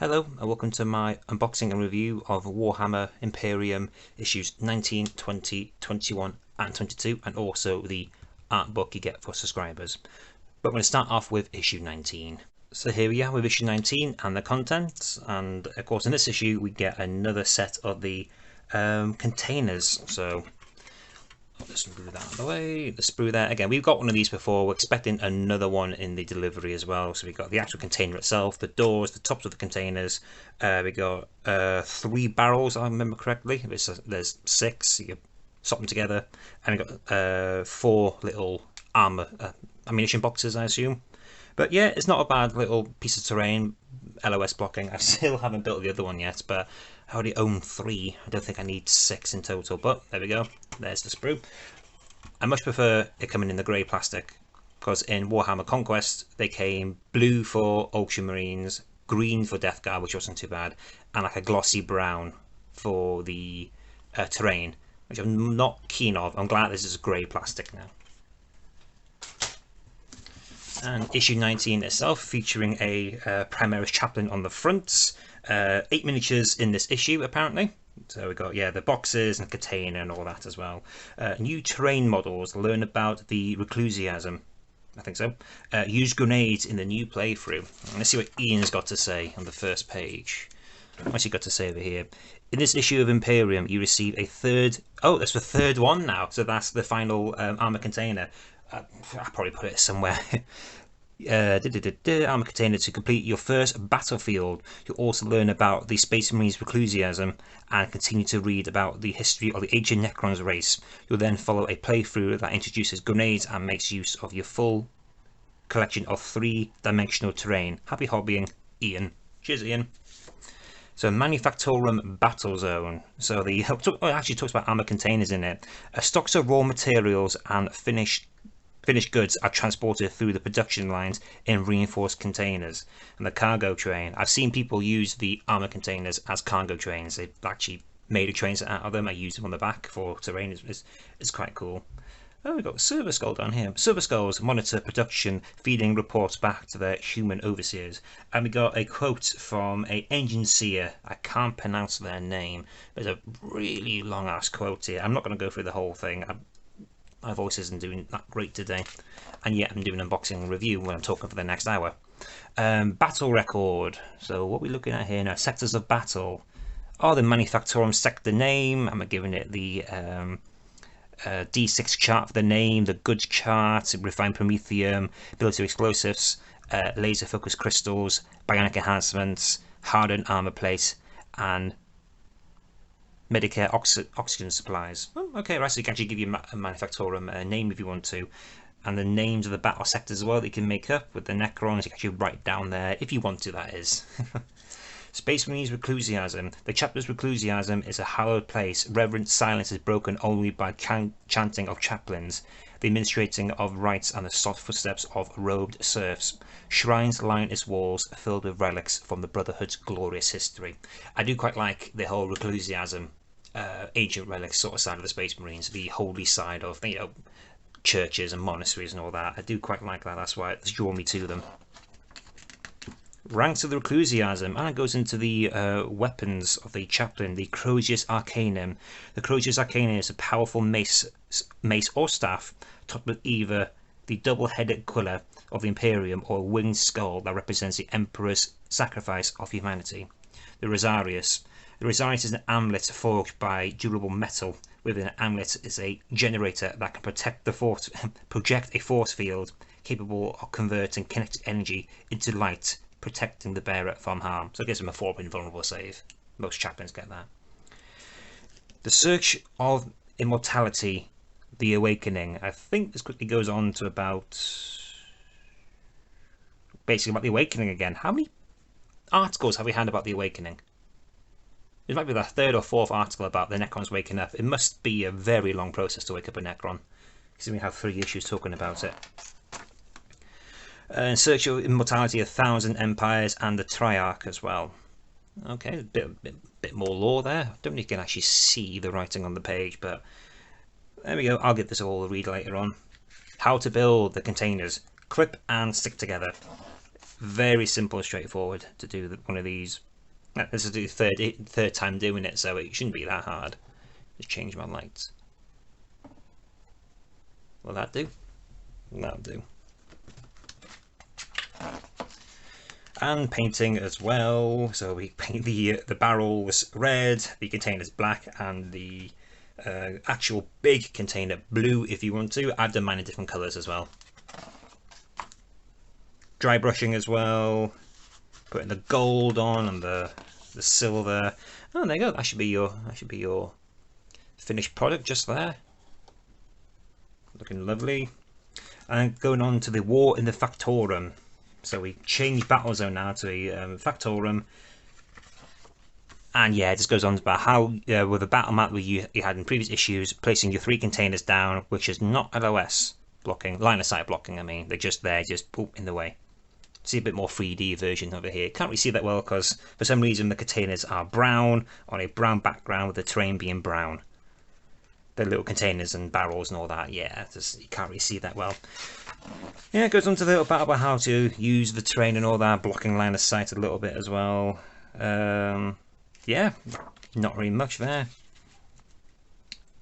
Hello and welcome to my unboxing and review of Warhammer Imperium issues 19, 20, 21 and 22, and also the art book you get for subscribers. But I'm going to start off with issue 19. So here we are with issue 19 and the contents, and of course in this issue we get another set of the containers. So I'll just move that out of the way. The sprue there. Again, we've got one of these before. We're expecting another one in the delivery as well. So we've got the actual container itself, the doors, the tops of the containers. We got 3 barrels, I remember correctly. There's 6. You can swap them together. And we've got 4 little armor ammunition boxes, I assume. But yeah, it's not a bad little piece of terrain. LOS blocking. I still haven't built the other one yet, but I already own 3. I don't think I need 6 in total, but there we go. There's the sprue. I much prefer it coming in the grey plastic, because in Warhammer Conquest they came blue for Ultramarines, green for Death Guard, which wasn't too bad, and like a glossy brown for the terrain, which I'm not keen of. I'm glad this is grey plastic now. And issue 19 itself, featuring a Primaris chaplain on the front. 8 miniatures in this issue apparently. So we got, yeah, the boxes and container and all that as well. New terrain models, learn about the reclusiasm. I think so. Use grenades in the new playthrough. Let's see what Ian's got to say on the first page. What's he got to say over here? In this issue of Imperium, you receive a third... Oh, that's the third one now. So that's the final armor container. I'll probably put it somewhere. Armor container to complete your first battlefield. You'll also learn about the Space Marines reclusiasm and continue to read about the history of the ancient Necrons race. You'll then follow a playthrough that introduces grenades and makes use of your full collection of 3-dimensional terrain. Happy hobbying, Ian. Cheers, Ian. So Manufactorum Battle Zone. So the actually talks about armor containers in it. Stocks of raw materials and finished goods are transported through the production lines in reinforced containers. And the cargo train. I've seen people use the armor containers as cargo trains. They've actually made a train set out of them. I use them on the back for terrain. It's quite cool. Oh, we've got Silver Skull down here. Silver Skulls monitor production, feeding reports back to their human overseers. And we got a quote from an engine seer. I can't pronounce their name. There's a really long ass quote here. I'm not going to go through the whole thing. My voice isn't doing that great today, and yet I'm doing an unboxing and review when I'm talking for the next hour. Battle record. So what are we looking at here now? Sectors of battle. Oh, the Manufactorum sector name. I'm giving it the D6 chart for the name, the goods chart, refined promethium, ability explosives, laser focused crystals, bionic enhancements, hardened armor plate, and Medicare oxygen supplies. Oh, okay, right, so you can actually give you a Manufactorum name if you want to. And the names of the battle sectors as well that you can make up with the Necrons. You can actually write down there if you want to, that is. Space Marines Reclusiasm. The chapter's Reclusiasm is a hallowed place. Reverent silence is broken only by chanting of chaplains, the administrating of rites, and the soft footsteps of robed serfs. Shrines line its walls, filled with relics from the Brotherhood's glorious history. I do quite like the whole Reclusiasm, ancient relics sort of side of the Space Marines, the holy side of, you know, churches and monasteries and all that. I do quite like that. That's why it's drawn me to them. Ranks of the Reclusiasm, and it goes into the weapons of the chaplain, the Crozius Arcanum. The Crozius Arcanum is a powerful mace or staff, topped with either the double-headed quilla of the Imperium or a winged skull that represents the Emperor's sacrifice of humanity. The Rosarius. The Rosarius is an amulet forged by durable metal. Within an amulet is a generator that can project a force field capable of converting kinetic energy into light, protecting the bearer from harm. So it gives him a 4 invulnerable save. Most chaplains get that. The Search of Immortality, the Awakening. I think this quickly goes on to basically about the Awakening again. How many articles have we had about the Awakening? It might be the 3rd or 4th article about the Necrons waking up. It must be a very long process to wake up a Necron, because we have 3 issues talking about it. In Search of Immortality, 1,000 Empires, and the Triarch as well. Okay, a bit more lore there. I don't know if you can actually see the writing on the page, but there we go. I'll give this all a read later on. How to build the containers. Clip and stick together. Very simple and straightforward to do one of these. This is the third time doing it, so it shouldn't be that hard. Just change my lights. Will that do? That'll do. And painting as well. So we paint the barrels red, the containers black, and the actual big container blue if you want to. I've done mine in different colours as well. Dry brushing as well. Putting the gold on and the silver. Oh, there you go. That should be your finished product just there. Looking lovely. And going on to the war in the Factorium. So we changed battle zone now to a Factorium. And yeah, it just goes on about how with the battle map you had in previous issues, placing your 3 containers down, which is not LOS blocking, line of sight blocking. I mean, they're just there, just boop, in the way. See a bit more 3D version over here. Can't really see that well because for some reason the containers are brown on a brown background with the terrain being brown. The little containers and barrels and all that, yeah, just, you can't really see that well. Yeah, it goes on to the little bit about how to use the terrain and all that, blocking line of sight a little bit as well. Yeah, not really much there.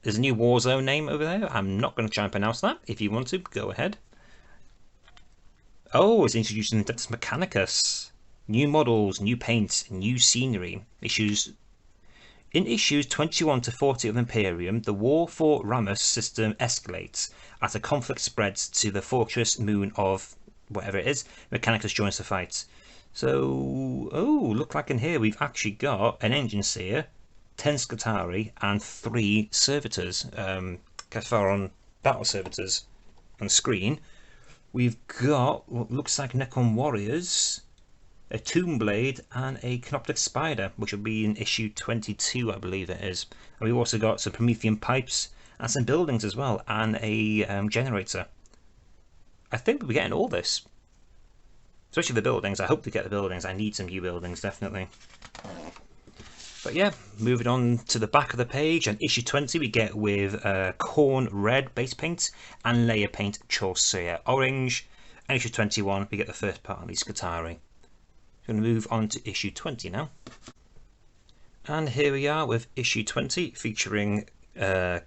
There's a new Warzone name over there. I'm not going to try and pronounce that. If you want to, go ahead. Oh, it's introducing Mechanicus. New models, new paints, new scenery. In issues 21 to 40 of Imperium, the war for Ramus system escalates as the conflict spreads to the fortress moon of whatever it is. Mechanicus joins the fight. So, oh, look like in here we've actually got an engine seer, 10 Scutari, and 3 servitors. on battle servitors on the screen. We've got what looks like Necron warriors, a Tomb Blade, and a Canoptic Spider, which will be in issue 22, I believe it is. And we've also got some Promethean pipes and some buildings as well, and a generator. I think we'll be getting all this. Especially the buildings. I hope to get the buildings. I need some new buildings, definitely. But yeah, moving on to the back of the page, and issue 20 we get with Corn Red base paint and layer paint Chaucer Orange. And issue 21 we get the first part of the Scutari. Going to move on to issue 20 now. And here we are with issue 20 featuring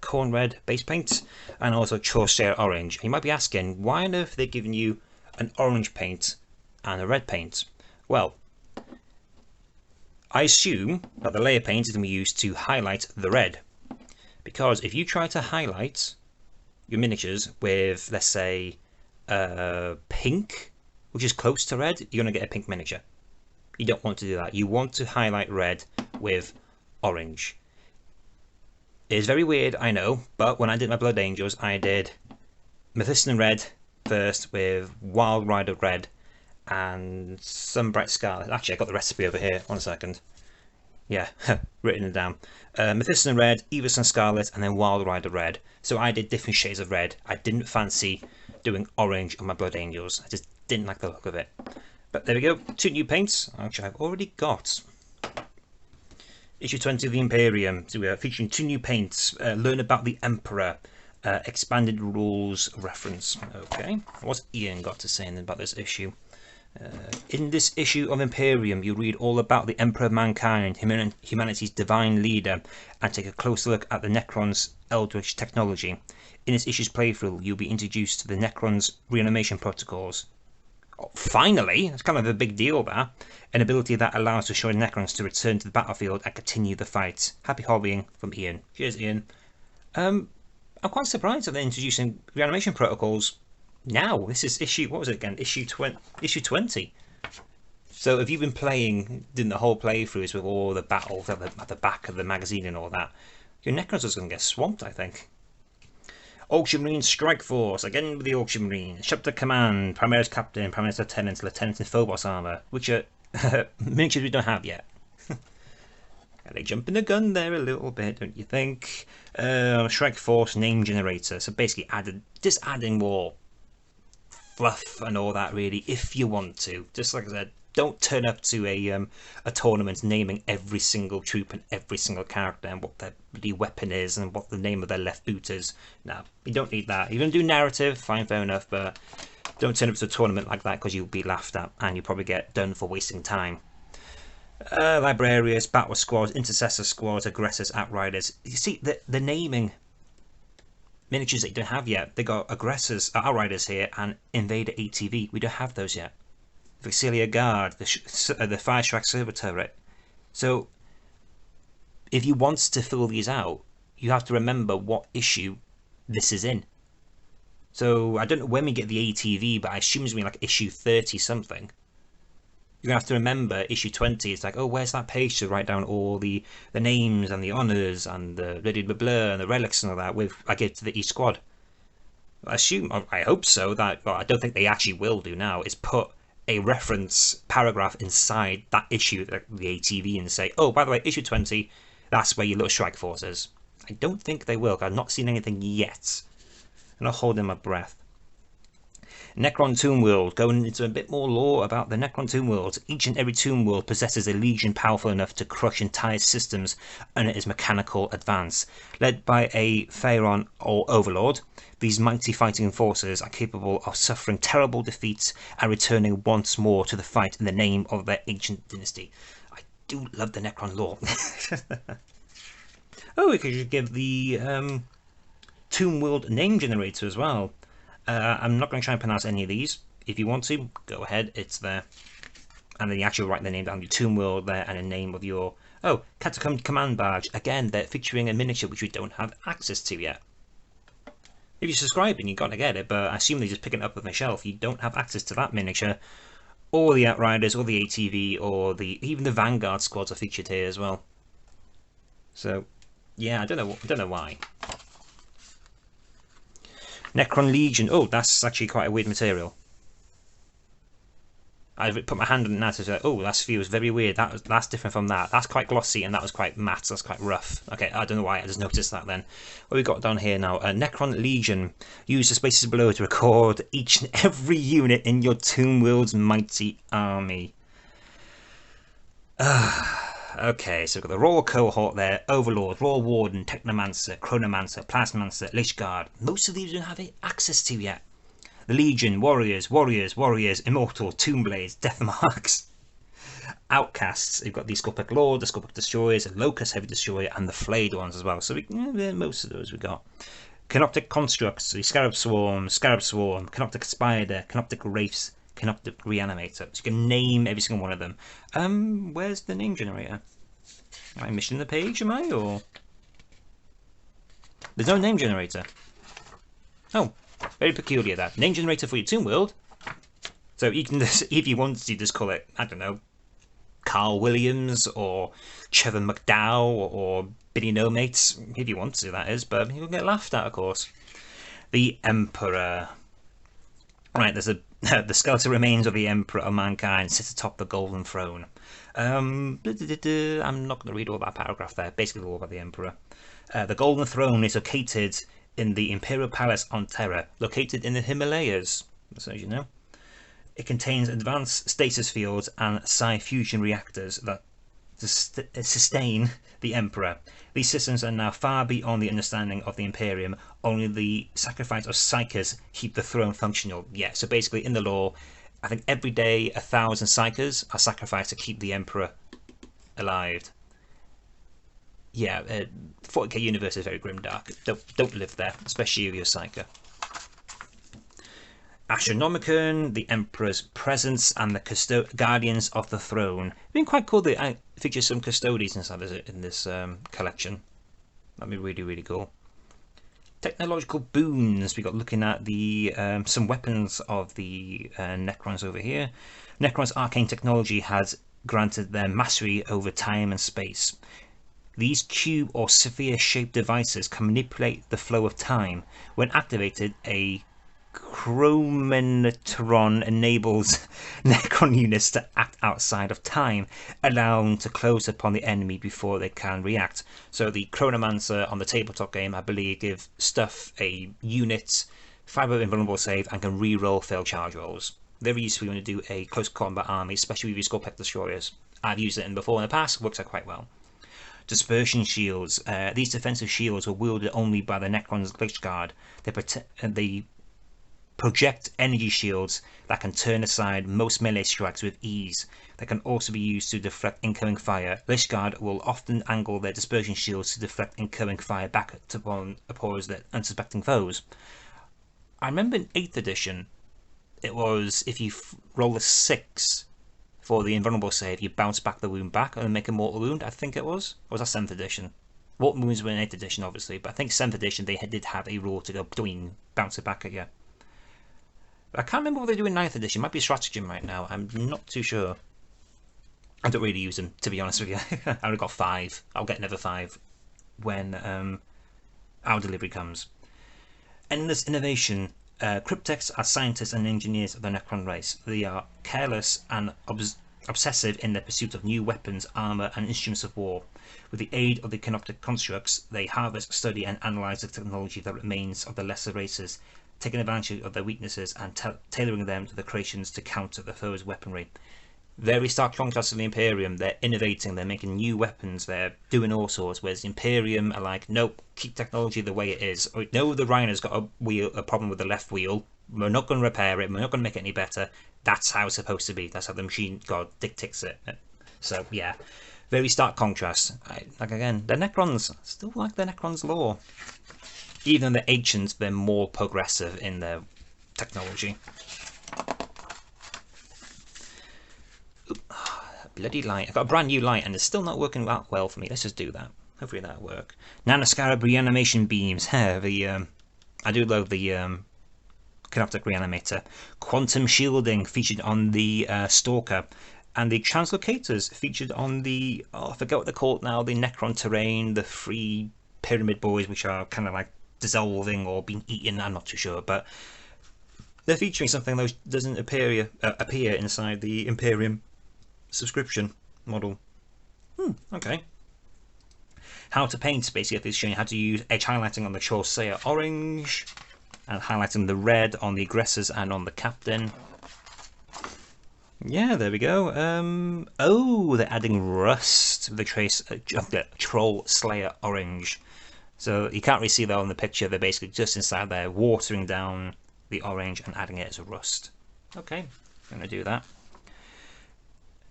Corn Red base paint and also Chaucer Orange. And you might be asking, why on earth are they giving you an orange paint and a red paint? Well, I assume that the layer paint is going to be used to highlight the red, because if you try to highlight your miniatures with, let's say, pink, which is close to red, you're going to get a pink miniature. You don't want to do that. You want to highlight red with orange. It is very weird, I know, but when I did my Blood Angels, I did Mephiston Red first with Wild Rider Red and some Bright Scarlet. Actually, I got the recipe over here. 1 second. Yeah, written it down. Mephiston Red, Everson Scarlet, and then Wild Rider Red. So I did different shades of red. I didn't fancy doing orange on my Blood Angels. I just didn't like the look of it. But there we go. 2 new paints, which I've already got. Issue 20 of the Imperium. So we are featuring 2 new paints. Learn about the Emperor. Expanded rules reference. Okay. What's Ian got to say about this issue? In this issue of Imperium, you read all about the Emperor of Mankind, humanity's divine leader, and take a closer look at the Necron's eldritch technology. In this issue's playthrough, you'll be introduced to the Necron's reanimation protocols. Oh, finally! That's kind of a big deal, that. An ability that allows the showing Necrons to return to the battlefield and continue the fight. Happy hobbying from Ian. Cheers, Ian. I'm quite surprised that they're introducing reanimation protocols now. This is issue, what was it again? Issue 20. So if you've been playing, doing the whole playthroughs with all the battles at the back of the magazine and all that, your Necrons are going to get swamped, I think. Auction Marine Strike Force, again with the Auction Marine. Chapter Command, Primaris Captain, Primaris Lieutenant, Lieutenant in Phobos Armour, which are miniatures we don't have yet. They jump in the gun there a little bit, don't you think? Strike Force Name Generator, so basically just adding more fluff and all that, really, if you want to. Just like I said, don't turn up to a tournament naming every single troop and every single character and what their bloody weapon is and what the name of their left boot is. No, you don't need that. You're going to do narrative, fine, fair enough, but don't turn up to a tournament like that because you'll be laughed at and you'll probably get done for wasting time. Librarians, battle squads, intercessor squads, aggressors, outriders. You see, the naming miniatures that you don't have yet. They got aggressors, outriders here, and invader ATV. We don't have those yet. Vixilia Guard, the Fire Strike Server Turret. So, if you want to fill these out, you have to remember what issue this is in. So, I don't know when we get the ATV, but I assume it's going to be like issue 30 something. You're going to have to remember issue 20. It's like, oh, where's that page to write down all the names and the honours and the blah, blah, blah, and the relics and all that I give to each squad. I hope so. Well, I don't think they actually will do now, is put a reference paragraph inside that issue, the ATV, and say, oh, by the way, issue 20, that's where your little strike force is. I don't think they will, because I've not seen anything yet. I'm not holding my breath. Necron Tomb World, going into a bit more lore about the Necron Tomb World. Each and every Tomb World possesses a legion powerful enough to crush entire systems under its mechanical advance. Led by a Pharaon or Overlord, these mighty fighting forces are capable of suffering terrible defeats and returning once more to the fight in the name of their ancient dynasty. I do love the Necron lore. Oh, we could give the Tomb World name generator as well. I'm not going to try and pronounce any of these. If you want to, go ahead, it's there. And then you actually write the name down, your Tomb World there, and a name of your... Oh, Catacomb Command Badge. Again, they're featuring a miniature which we don't have access to yet. If you're subscribing, you're going to get it, but I assume they're just picking it up off my shelf. You don't have access to that miniature, or the Outriders, or the ATV, or even the Vanguard squads are featured here as well. So, yeah, I don't know why. Necron Legion. Oh, that's actually quite a weird material. I put my hand on that and said, oh, that feels very weird. That's different from that. That's quite glossy and that was quite matte. That's quite rough. Okay, I don't know why. I just noticed that then. What we got down here now? Necron Legion. Use the spaces below to record each and every unit in your Tomb World's mighty army. Okay, so we've got the Royal Cohort there, Overlord, Royal Warden, Technomancer, Chronomancer, Plasmancer, Lich Guard. Most of these we don't have access to yet. The Legion, Warriors, Immortal, Tombblades, Deathmarks, Outcasts. We've got the Scorpic Lord, the Scorpic Destroyers, the Locust Heavy Destroyer, and the Flayed ones as well. So most of those we got. Canoptic Constructs, the Scarab Swarm, Canoptic Spider, Canoptic Wraiths, Canoptic Reanimator. So you can name every single one of them. Where's the name generator? Am I missing the page, am I? Or there's no name generator. Oh, very peculiar that. Name generator for your Tomb World. So you can just, if you want to, just call it, I don't know, Carl Williams or Trevor McDowell or Billy No Mates, if you want to, that is, but you'll get laughed at, of course. The Emperor. Right, there's the skeletal remains of the Emperor of Mankind sit atop the Golden Throne. I'm not going to read all that paragraph there. Basically, all about the Emperor. The Golden Throne is located in the Imperial Palace on Terra, located in the Himalayas, so as you know. It contains advanced stasis fields and psi-fusion reactors that sustain the Emperor. These systems are now far beyond the understanding of the Imperium. Only the sacrifice of psychers keep the throne functional. Yeah, so basically in the lore, I think every day 1,000 psychers are sacrificed to keep the Emperor alive. Yeah, 40k universe is very grimdark. Don't live there, especially if you're a psyker. Astronomicon, the Emperor's Presence, and the Guardians of the Throne. It's been quite cool that I feature some custodians inside in this collection. That'd be really, really cool. Technological boons. We got looking at the some weapons of the Necrons over here. Necron's arcane technology has granted them mastery over time and space. These cube or sphere-shaped devices can manipulate the flow of time. When activated, a Chronomancer enables Necron units to act outside of time, allowing to close upon the enemy before they can react. So the Chronomancer on the tabletop game, I believe, give stuff a unit 5 invulnerable save and can re-roll failed charge rolls. Very useful when you do a close combat army, especially with your Scorpic Destroyers. I've used it before in the past, works out quite well. Dispersion Shields. These defensive shields were wielded only by the Necron's Lich Guard. They project energy shields that can turn aside most melee strikes with ease. They can also be used to deflect incoming fire. Lich Guard will often angle their dispersion shields to deflect incoming fire back upon opposing unsuspecting foes. I remember in 8th edition, it was if you roll a 6 for the invulnerable save, you bounce back the wound back and make a mortal wound, I think it was. Or was that 7th edition? Mortal wounds were in 8th edition, obviously, but I think 7th edition they did have a rule to go between, bounce it back at you. But I can't remember what they do in 9th edition. It might be stratagem right now. I'm not too sure. I don't really use them, to be honest with you. I only got 5. I'll get another 5 when our delivery comes. Endless innovation. Cryptex are scientists and engineers of the Necron race. They are careless and obsessive in their pursuit of new weapons, armor, and instruments of war. With the aid of the canoptic constructs, they harvest, study, and analyze the technology that remains of the lesser races, taking advantage of their weaknesses and tailoring them to the creations to counter the foe's weaponry. Very stark contrast to the Imperium. They're innovating, they're making new weapons, they're doing all sorts, whereas the Imperium are like, nope, keep technology the way it is. We know the Rhiner's got a problem with the left wheel, we're not going to repair it, we're not going to make it any better. That's how it's supposed to be, that's how the machine god dictates it. So yeah, very stark contrast. Like again, the Necrons, still like the Necrons lore. Even though they're ancient, they're more progressive in their technology. Bloody light. I've got a brand new light and it's still not working that well for me. Let's just do that. Hopefully that'll work. Nanoscarab reanimation beams. I do love the Canoptic Reanimator. Quantum shielding featured on the Stalker. And the translocators featured on the, I forget what they're called now, the Necron terrain, the 3 pyramid boys, which are kind of like dissolving or being eaten. I'm not too sure, but they're featuring something that doesn't appear inside the Imperium subscription model. Okay. How to paint, basically it's showing you how to use edge highlighting on the Corsair orange and highlighting the red on the aggressors and on the captain. Yeah, there we go. Oh, they're adding rust with the Troll Slayer orange. So you can't really see that on the picture. They're basically just inside there, watering down the orange and adding it as a rust. Okay, I'm going to do that.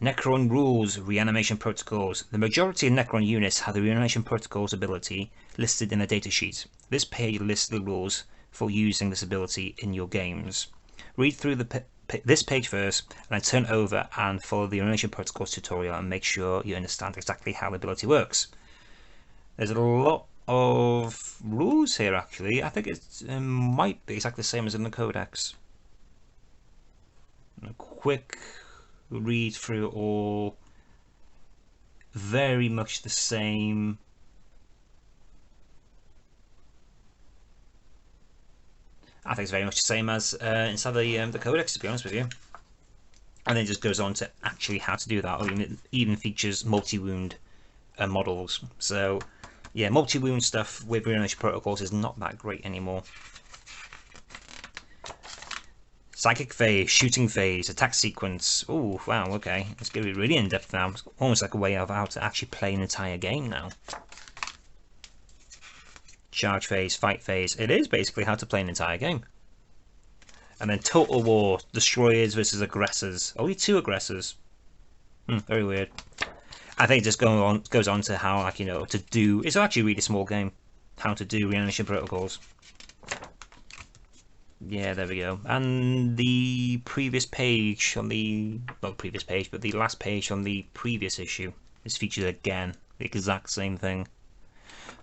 Necron rules, reanimation protocols. The majority of Necron units have the reanimation protocols ability listed in the datasheet. This page lists the rules for using this ability in your games. Read through this page first, and then turn over and follow the reanimation protocols tutorial and make sure you understand exactly how the ability works. There's a lot of rules here actually. I think it might be exactly the same as in the Codex. A quick read through all, very much the same. I think it's very much the same as inside the Codex, to be honest with you. And then it just goes on to actually how to do that, or even features multi-wound models. So yeah, multi-wound stuff with reanimation protocols is not that great anymore. Psychic phase, shooting phase, attack sequence. Oh, wow, okay. It's going to be really in-depth now. It's almost like a way of how to actually play an entire game now. Charge phase, fight phase. It is basically how to play an entire game. And then Total War, destroyers versus aggressors. Only 2 aggressors. Very weird. I think it just goes on to how, like, you know, to do... It's actually a really small game. How to do reanimation protocols. Yeah, there we go. And the previous page on the... Not previous page, but the last page on the previous issue is featured again. The exact same thing.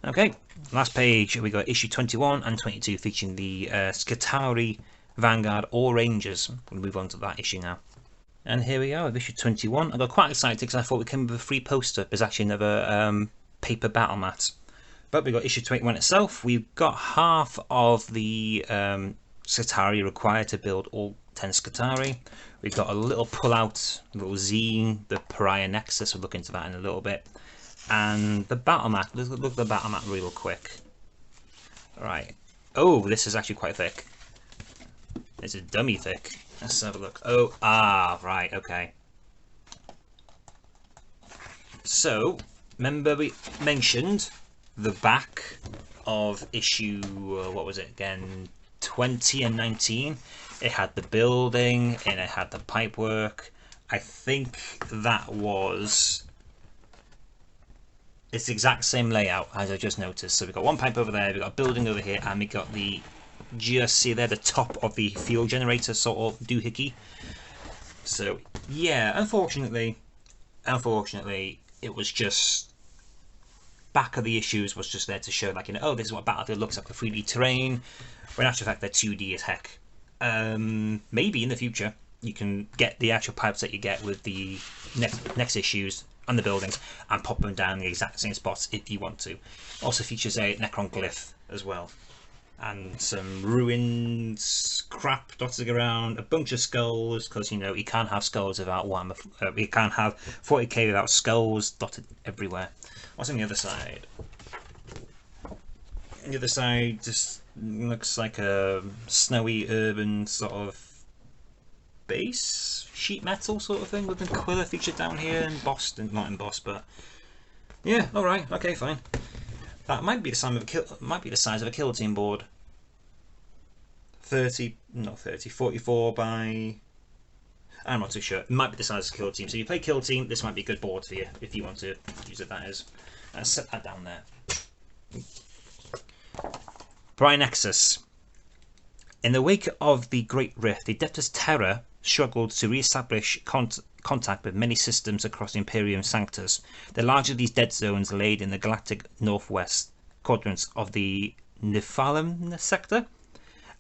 Okay, last page. We got issue 21 and 22 featuring the Skitarii, Vanguard, or Rangers. We'll move on to that issue now. And here we are with issue 21. I got quite excited because I thought we came with a free poster. There's actually another paper battle mat. But we got issue 21 itself. We've got half of the Skitarii required to build all 10 Skitarii. We've got a little pull-out, little zine, the Pariah Nexus. We'll look into that in a little bit. And the battle mat. Let's look at the battle mat real quick. Alright. Oh, this is actually quite thick. It's a dummy thick. Let's have a look. Oh, right, okay. So, remember we mentioned the back of issue, what was it again? 20 and 19. It had the building and it had the pipework. I think that was... It's the exact same layout as I just noticed. So we've got one pipe over there, we've got a building over here, and we got the... Just see there, the top of the fuel generator sort of doohickey. So, yeah, unfortunately, it was just... Back of the issues was just there to show, like, you know, oh, this is what Battlefield looks like for 3D terrain. When in actual fact, they're 2D as heck. Maybe in the future, you can get the actual pipes that you get with the next issues and the buildings and pop them down in the exact same spots if you want to. Also features a Necron glyph as well. And some ruins, crap dotted around, a bunch of skulls, because, you know, you can't have skulls without Warhammer. You can't have 40k without skulls dotted everywhere. What's on the other side? The other side just looks like a snowy urban sort of base, sheet metal sort of thing, with an Aquila featured down here, embossed, not embossed, but yeah, all right, okay, fine. That might be the size of a kill team board. 44 by... I'm not too sure. It might be the size of kill team. So you play kill team, this might be a good board for you if you want to use it. That is. Let's set that down there. Brianexus. In the wake of the Great Rift, the Adeptus Terra struggled to re-establish contact with many systems across the Imperium sanctus. The larger of these dead zones laid in the galactic northwest quadrants of the Nephilim sector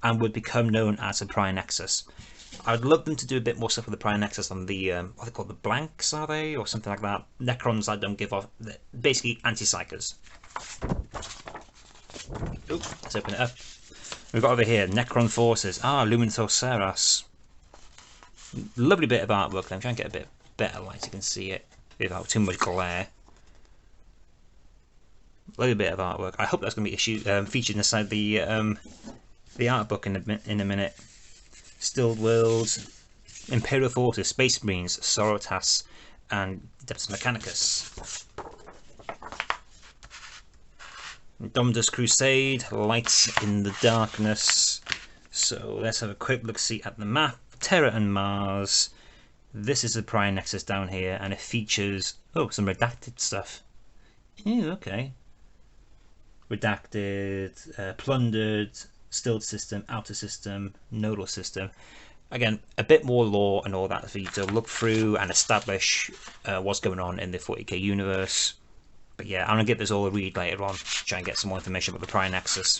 and would become known as the Brianexus. I'd love them to do a bit more stuff with the Brianexus on the, what are they called, the blanks, are they? Or something like that. Necrons I don't give off, basically anti-psychers. Oop, let's open it up. We've got over here, Necron Forces. Ah, Luminothoceras. Lovely bit of artwork. I'm trying to get a bit better light so you can see it without too much glare. Lovely bit of artwork. I hope that's going to be featured inside the art book in a minute. Stilled Worlds, Imperial Forces, Space Marines, Sorotas, and Adeptus Mechanicus. Dominus Crusade, Lights in the Darkness. So let's have a quick look-see at the map. Terra and Mars. This is the Brianexus down here, and it features some redacted stuff. Ew, okay. Redacted, plundered, stilled system, outer system, nodal system. Again, a bit more lore and all that for you to look through and establish what's going on in the 40k universe. But yeah, I'm going to give this all a read later on, try and get some more information about the Brianexus.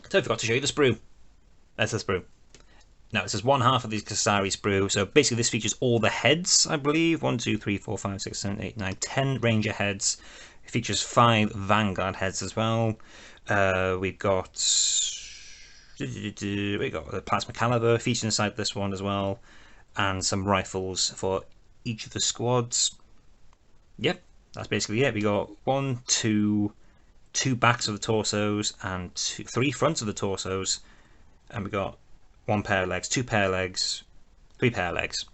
So I forgot to show you the sprue. That's the sprue. Now, this is one half of the Kasari sprue. So basically this features all the heads, I believe. 1, 2, 3, 4, 5, 6, 7, 8, 9, 10 Ranger heads. It features 5 Vanguard heads as well. We've got the Plasma Caliber featured inside this one as well. And some rifles for each of the squads. Yep, that's basically it. We got 2 backs of the torsos and 3 fronts of the torsos. And we got 1 pair of legs, 2 pair of legs, 3 pair of legs.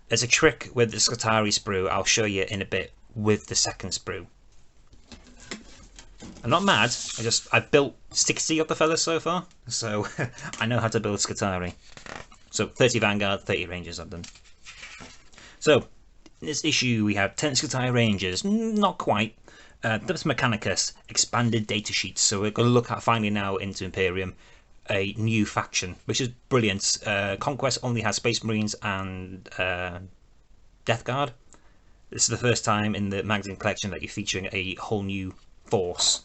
There's a trick with the Scutari sprue I'll show you in a bit with the second sprue. I'm not mad, I've built 60 of the fellas so far, so I know how to build Scutari. So 30 Vanguard, 30 Rangers I've done. So, in this issue we have 10 Scutari Rangers, not quite. Adeptus Mechanicus, expanded datasheets, so we're going to look at finally now into Imperium. A new faction, which is brilliant. Conquest only has Space Marines and Death Guard. This is the first time in the magazine collection that you're featuring a whole new force.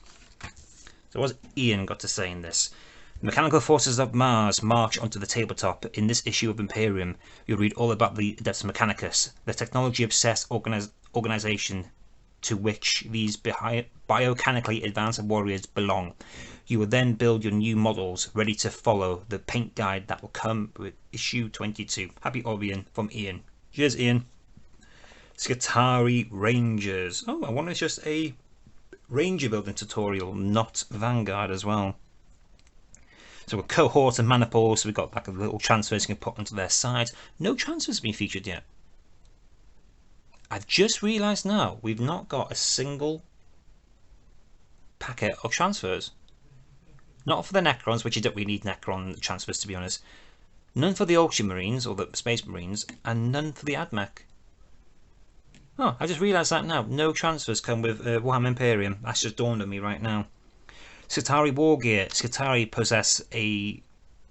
So what's Ian got to say in this? The mechanical forces of Mars march onto the tabletop. In this issue of Imperium, you'll read all about the Adeptus Mechanicus, the technology-obsessed organization to which these biomechanically advanced warriors belong. You will then build your new models ready to follow the paint guide that will come with issue 22. Happy Orbian from Ian. Cheers, Ian. Scutari Rangers. Oh, I want it's just a Ranger building tutorial, not Vanguard as well. So we've got cohorts and manifolds, so we've got like a little transfers you can put onto their sides. No transfers have been featured yet. I've just realised now we've not got a single packet of transfers. Not for the Necrons, which you don't really need Necron transfers to be honest. None for the Ultramarines or the Space Marines, and none for the AdMech. Oh, I just realised that now. No transfers come with Warhammer Imperium. That's just dawned on me right now. Skitarii Wargear. Skitarii possess a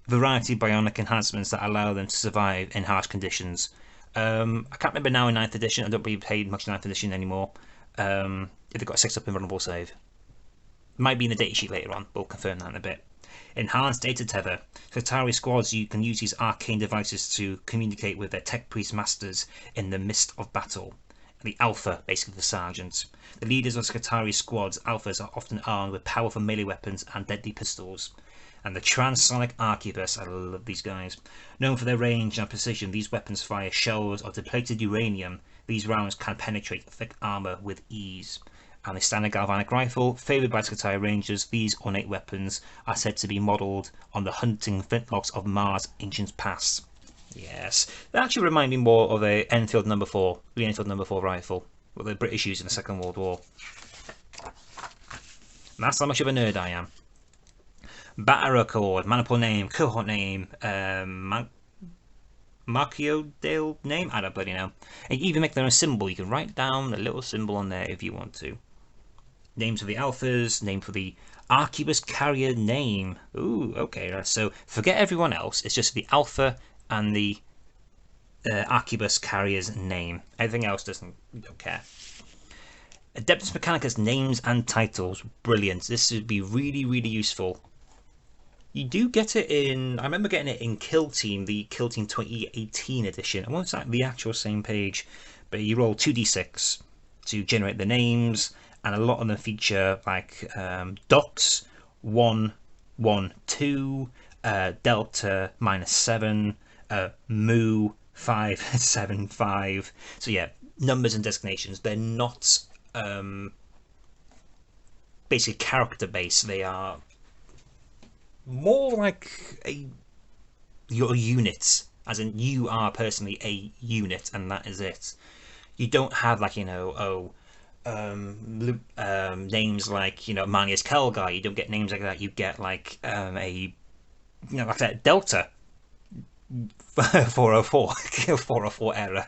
variety of bionic enhancements that allow them to survive in harsh conditions. I can't remember now in 9th edition. I don't really play much 9th edition anymore. If they've got a 6-up invulnerable save. Might be in the datasheet later on. We'll confirm that in a bit. Enhanced data tether. Skitarii squads, you can use these arcane devices to communicate with their tech priest masters in the midst of battle. The Alpha, basically the sergeant. The leaders of Skitarii squads, Alphas, are often armed with powerful melee weapons and deadly pistols. And the Transonic Arquebus, I love these guys. Known for their range and precision, these weapons fire shells of depleted uranium. These rounds can penetrate thick armour with ease. And the standard galvanic rifle, favoured by Skitarii Rangers, these ornate weapons are said to be modelled on the hunting flintlocks of Mars' ancient past. Yes, they actually remind me more of a Enfield No. 4, the Enfield No. 4 rifle, what the British used in the Second World War. And that's how much of a nerd I am. Batter Accord, Maniple name, cohort name, Marchiodale name, I don't bloody know. And you even make their own symbol, you can write down a little symbol on there if you want to. Names for the Alphas, name for the Arquebus carrier name. Ooh, okay, so forget everyone else, it's just the Alpha and the Arquebus carrier's name. Everything else don't care. Adeptus Mechanicus names and titles, brilliant. This would be really, really useful. You do get it in, I remember getting it in Kill Team, the Kill Team 2018 edition. I won't say the actual same page, but you roll 2d6 to generate the names, and a lot of them feature like dots, 1, 1, 2, delta, -7, mu, 5, 7, 5. So yeah, numbers and designations. They're not basically character based. They are more like your units, as in you are personally a unit, and that is it. You don't have like, you know, names like, you know, Manius Kelgar. You don't get names like that. You get like a, you know, like that Delta 404 404 error.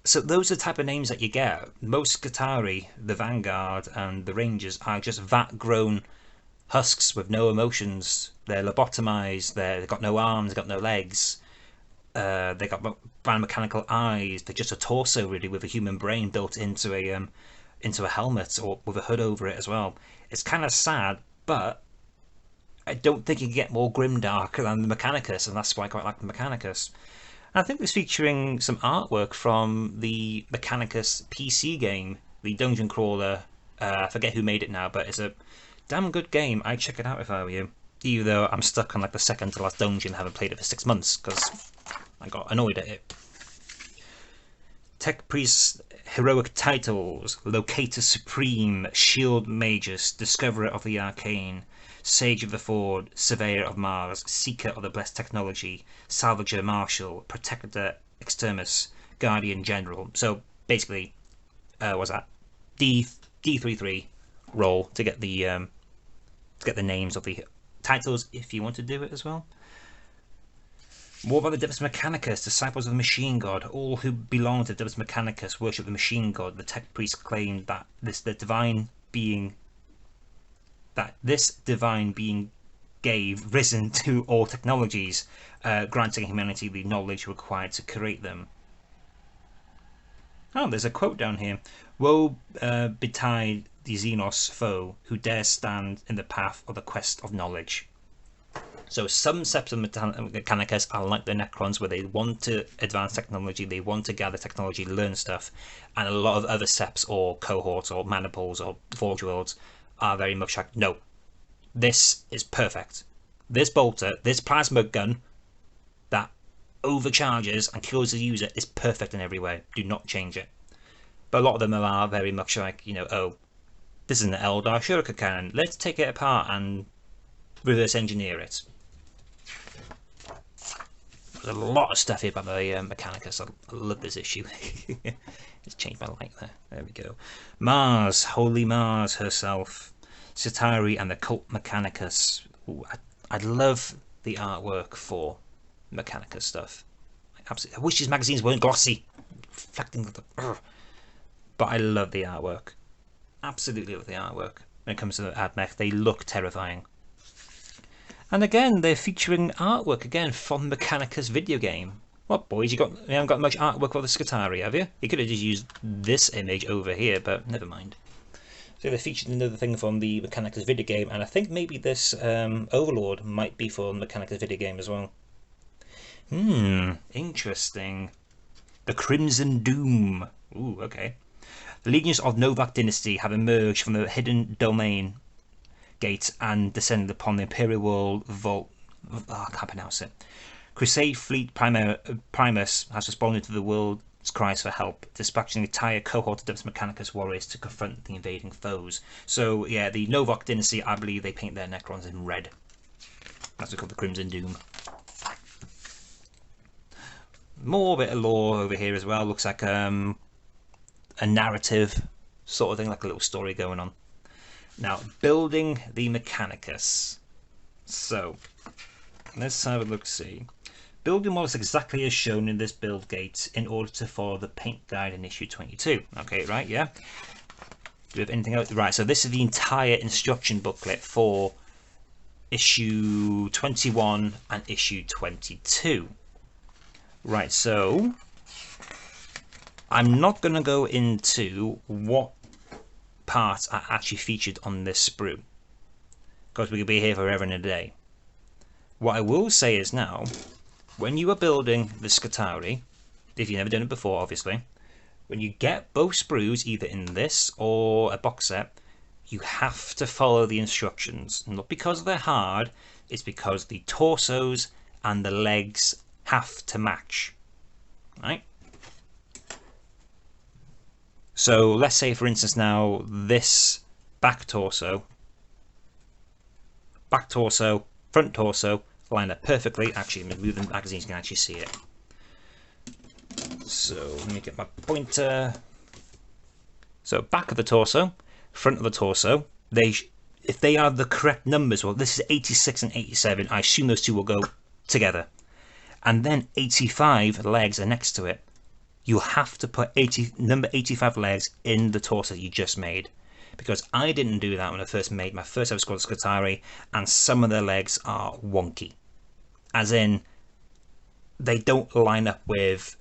So those are the type of names that you get. Most Skitarii, the Vanguard and the Rangers, are just vat-grown husks with no emotions. They're lobotomized. They've got no arms. They've got no legs. They got biomechanical eyes. They're just a torso really, with a human brain built into a helmet or with a hood over it as well. It's kind of sad, but I don't think you can get more grimdark than the Mechanicus, and that's why I quite like the Mechanicus. And I think it's featuring some artwork from the Mechanicus PC game, the dungeon crawler. I forget who made it now, but it's a damn good game. I'd check it out if I were you. Even though I'm stuck on like the second to last dungeon, haven't played it for 6 months because I got annoyed at it. Tech Priest's heroic titles: Locator Supreme, Shield Magus, Discoverer of the Arcane, Sage of the Ford, Surveyor of Mars, Seeker of the Blessed Technology, Salvager Marshal, Protector Extremis, Guardian General. So basically, what's that? D33 roll to get the names of the titles if you want to do it as well. What about the Adeptus Mechanicus, Disciples of the Machine God? All who belong to Adeptus Mechanicus worship the Machine God. The Tech Priest claimed that this divine being gave risen to all technologies, granting humanity the knowledge required to create them. Oh, there's a quote down here. Woe betide the Xenos foe who dares stand in the path of the quest of knowledge. So some steps of Mechanicus are like the Necrons, where they want to advance technology, they want to gather technology, learn stuff, and a lot of other steps or cohorts or maniples or Forge Worlds are very much like, no, this is perfect. This bolter, this plasma gun that overcharges and kills the user is perfect in every way. Do not change it. But a lot of them are very much like, you know, oh, this is an Eldar Shuriken cannon. Let's take it apart and reverse engineer it. There's a lot of stuff here about the Mechanicus. I love this issue. It's changed my light there. There we go. Mars, Holy Mars herself. Skitarii and the Cult Mechanicus. Ooh, I love the artwork for Mechanicus stuff. Absolutely. I wish his magazines weren't glossy, reflecting the. But I love the artwork. Absolutely love the artwork. When it comes to the AdMech, they look terrifying. And again, they're featuring artwork again from Mechanicus video game. What, boys? You haven't got much artwork for the Skitarii, have you? You could have just used this image over here, but never mind. So they featured another thing from the Mechanicus video game, and I think maybe this Overlord might be for the Mechanicus video game as well. Interesting. The Crimson Doom. Ooh, okay. The legions of Novak dynasty have emerged from the hidden domain gate and descended upon the Imperial world vault. Oh, I can't pronounce it. Crusade Fleet Primus has responded to the world's cries for help, dispatching an entire cohort of Mechanicus warriors to confront the invading foes. So yeah, the Novak dynasty, I believe they paint their Necrons in red. That's called the Crimson Doom. More bit of lore over here as well. Looks like a narrative sort of thing, like a little story going on. Now, building the Mechanicus. So, let's have a look-see. Building models exactly as shown in this build gate in order to follow the paint guide in issue 22. Okay, right, yeah. Do we have anything else? Right, so this is the entire instruction booklet for issue 21 and issue 22. Right, so I'm not going to go into what parts are actually featured on this sprue, because we could be here forever and a day. What I will say is now, when you are building the Skitarii, if you've never done it before obviously, when you get both sprues either in this or a box set, you have to follow the instructions. Not because they're hard, it's because the torsos and the legs have to match, right? So let's say, for instance, now this back torso, front torso line up perfectly. Actually, I'm going to move the magazine so you can actually see it. So let me get my pointer. So back of the torso, front of the torso, if they are the correct numbers, well, this is 86 and 87, I assume those two will go together. And then 85 legs are next to it. You'll have to put number 85 legs in the torso you just made, because I didn't do that when I first made my first ever squad Skitarii, and some of their legs are wonky, as in they don't line up with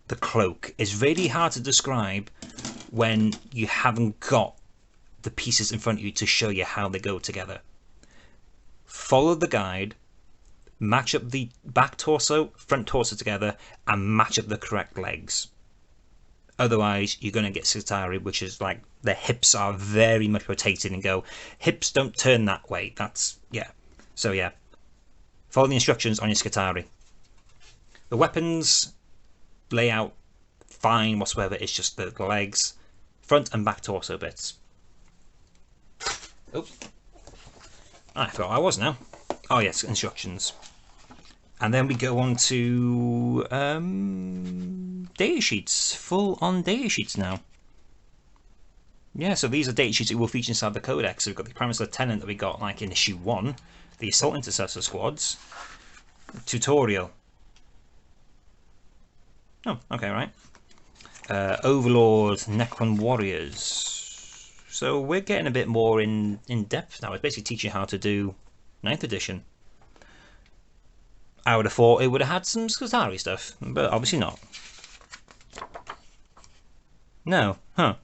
the cloak. It's really hard to describe when you haven't got the pieces in front of you to show you how they go together. Follow the guide, match up the back torso, front torso together, and match up the correct legs. Otherwise, you're going to get Skitarii, which is like the hips are very much rotated and go, hips don't turn that way. That's, yeah. So, yeah. Follow the instructions on your Skitarii. The weapons layout, fine whatsoever. It's just the legs, front and back torso bits. Oh, I forgot where I was now. Oh, yes, instructions. And then we go on to data sheets, full-on data sheets now. Yeah, so these are data sheets that will feature inside the codex. So we've got the Primus Lieutenant that we got like in issue 1, the Assault Intercessor squads, tutorial. Oh, okay, right. Overlord, Necron Warriors. So we're getting a bit more in depth now. It's basically teaching how to do 9th edition. I would have thought it would have had some Skitarii stuff, but obviously not. No, huh.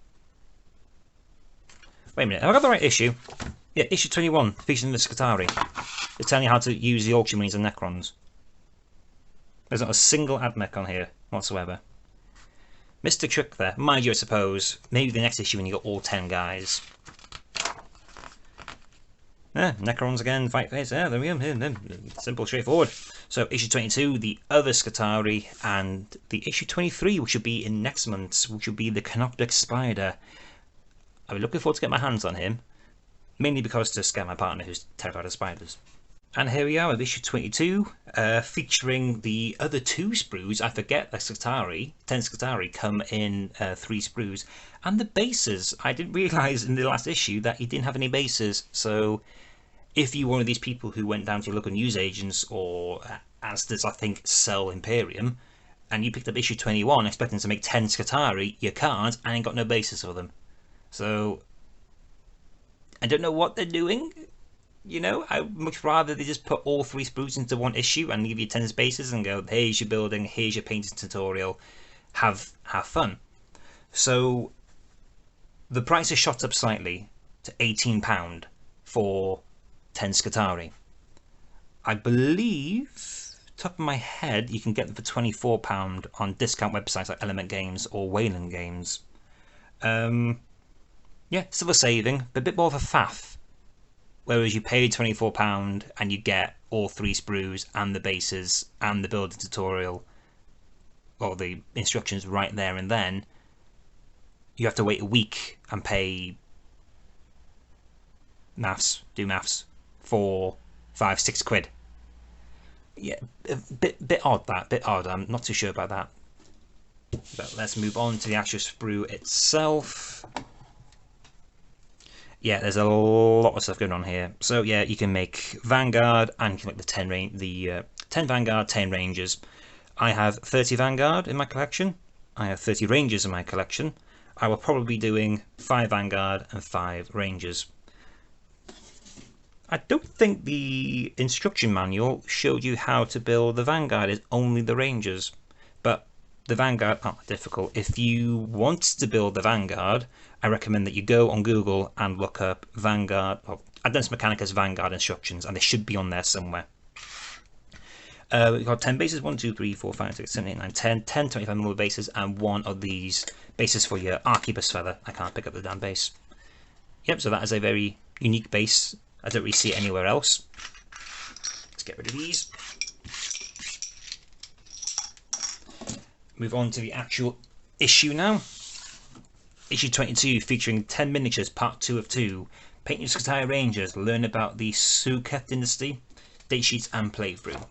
Wait a minute, have I got the right issue? Yeah, issue 21, featuring the Skitarii. They're telling you how to use the auction marines and Necrons. There's not a single AdMech on here whatsoever. Missed a trick there. Mind you, I suppose, maybe the next issue when you got all 10 guys. Necrons again, fight face. Yeah, there we go. Simple, straightforward. So issue 22, the other Skitarii, and the issue 23, which will be in next month, which will be the Canoptic Spider. I'll be looking forward to get my hands on him, mainly because to scare my partner who's terrified of spiders. And here we are with issue 22, featuring the other 2 sprues. I forget the Skitarii, 10 Skitarii come in 3 sprues. And the bases, I didn't realise in the last issue that he didn't have any bases, so if you're one of these people who went down to your local newsagents, or as does I think sell Imperium, and you picked up issue 21 expecting to make 10 Scutari, you can't, and ain't got no basis for them. So I don't know what they're doing. You know, I'd much rather they just put all 3 sprues into one issue and give you 10 spaces and go, here's your building, here's your painting tutorial, have fun. So the price has shot up slightly to £18 for 10 Scutari. I believe, top of my head, you can get them for £24 on discount websites like Element Games or Wayland Games. Yeah, still a saving, but a bit more of a faff. Whereas you pay £24 and you get all 3 sprues and the bases and the building tutorial, or the instructions right there and then, you have to wait a week and pay maths, 4, 5, 6 quid. Yeah, a bit odd that, bit odd. I'm not too sure about that. But let's move on to the actual sprue itself. Yeah, there's a lot of stuff going on here. So yeah, you can make Vanguard and you can make the 10 Vanguard, 10 Rangers. I have 30 Vanguard in my collection. I have 30 Rangers in my collection. I will probably be doing 5 Vanguard and 5 Rangers. I don't think the instruction manual showed you how to build the Vanguard. It's only the Rangers. But the Vanguard aren't difficult. If you want to build the Vanguard, I recommend that you go on Google and look up Vanguard, or Advanced Mechanicus Vanguard instructions, and they should be on there somewhere. We've got 10 bases, 1, 2, 3, 4, 5, 6, 7, 8, 9, 10, 10 25mm bases, and 1 of these bases for your Arquebus feather. I can't pick up the damn base. Yep, so that is a very unique base. I don't really see it anywhere else. Let's get rid of these. Move on to the actual issue now. Issue 22 featuring 10 miniatures, part 2 of 2. Paint your Scutari Rangers, learn about the Suketh dynasty, date sheets and playthrough.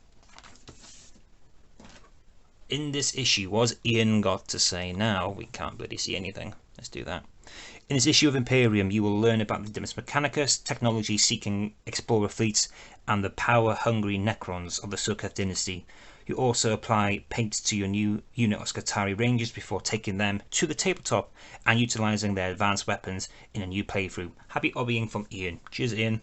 In this issue, what's Ian got to say now? We can't bloody see anything. Let's do that. In this issue of Imperium, you will learn about the Deus Mechanicus, technology-seeking explorer fleets, and the power-hungry Necrons of the Suketh dynasty. You also apply paint to your new unit of Scutari Rangers before taking them to the tabletop and utilising their advanced weapons in a new playthrough. Happy hobbying from Ian. Cheers, Ian.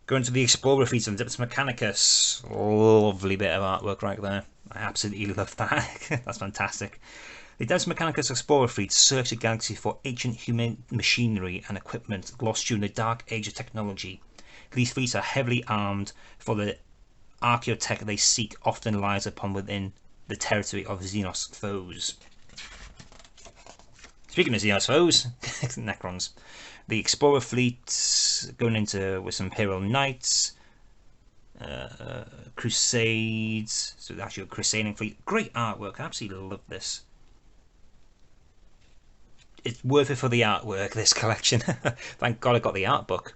Going to the Explorer fleets and Deus Mechanicus. Lovely bit of artwork right there. I absolutely love that. That's fantastic. The Deus Mechanicus Explorer fleet search the galaxy for ancient human machinery and equipment lost during the dark age of technology. These fleets are heavily armed, for the archaeotech they seek often lies upon within the territory of Xenos foes. Speaking of Xenos foes, Necrons. The Explorer fleet going into with some Imperial Knights, Crusades, so actually a Crusading fleet. Great artwork, I absolutely love this. It's worth it for the artwork, this collection. Thank God I got the art book.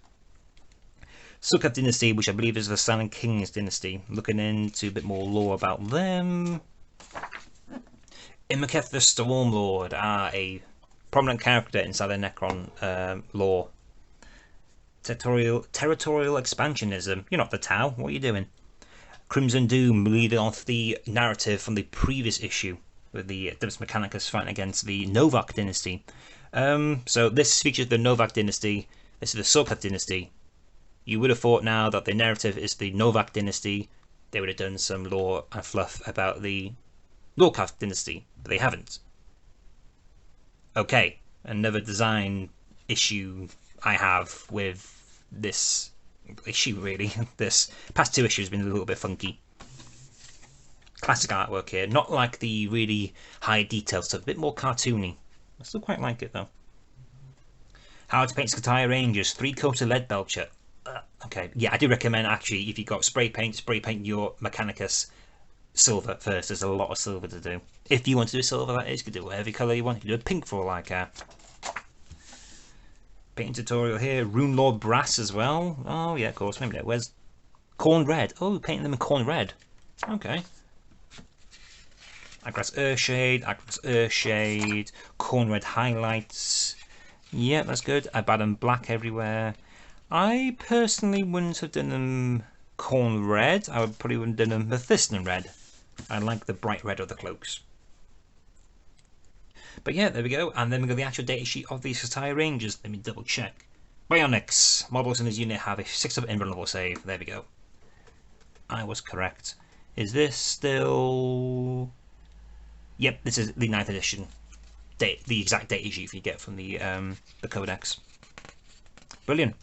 Suketh dynasty, which I believe is the Silent Kings dynasty. Looking into a bit more lore about them. Imhotep the Stormlord, a prominent character inside the Necron lore. Territorial expansionism. You're not the Tau, what are you doing? Crimson Doom, leading off the narrative from the previous issue with the Deus Mechanicus fighting against the Novak dynasty. So this features the Novak dynasty. This is the Suketh dynasty. You would have thought now that the narrative is the Novak dynasty, they would have done some lore and fluff about the Lorcath dynasty, but they haven't. Okay, another design issue I have with this issue, really. This past 2 issues have been a little bit funky. Classic artwork here, not like the really high detail stuff, a bit more cartoony. I still quite like it though. How to paint Scutari Rangers, 3-coater lead belcher. Okay, yeah, I do recommend actually if you got spray paint your Mechanicus silver first. There's a lot of silver to do. If you want to do silver, that is, you can do whatever colour you want. You can do a pink for all I care. Painting tutorial here. Rune Lord Brass as well. Oh yeah, of course. Maybe that. Where's Corn Red? Oh, painting them in Corn Red. Okay. Agras Earthshade, Corn Red highlights. Yeah, that's good. I bad them black everywhere. I personally wouldn't have done them corn red. I would probably wouldn't have done them Mephiston red. I like the bright red of the cloaks. But yeah, there we go. And then we got the actual data sheet of these Satire Rangers. Let me double check. Bionics. Models in his unit have a 6 of invulnerable save. There we go. I was correct. Is this still... Yep, this is the 9th edition. The exact data sheet you get from the codex. Brilliant.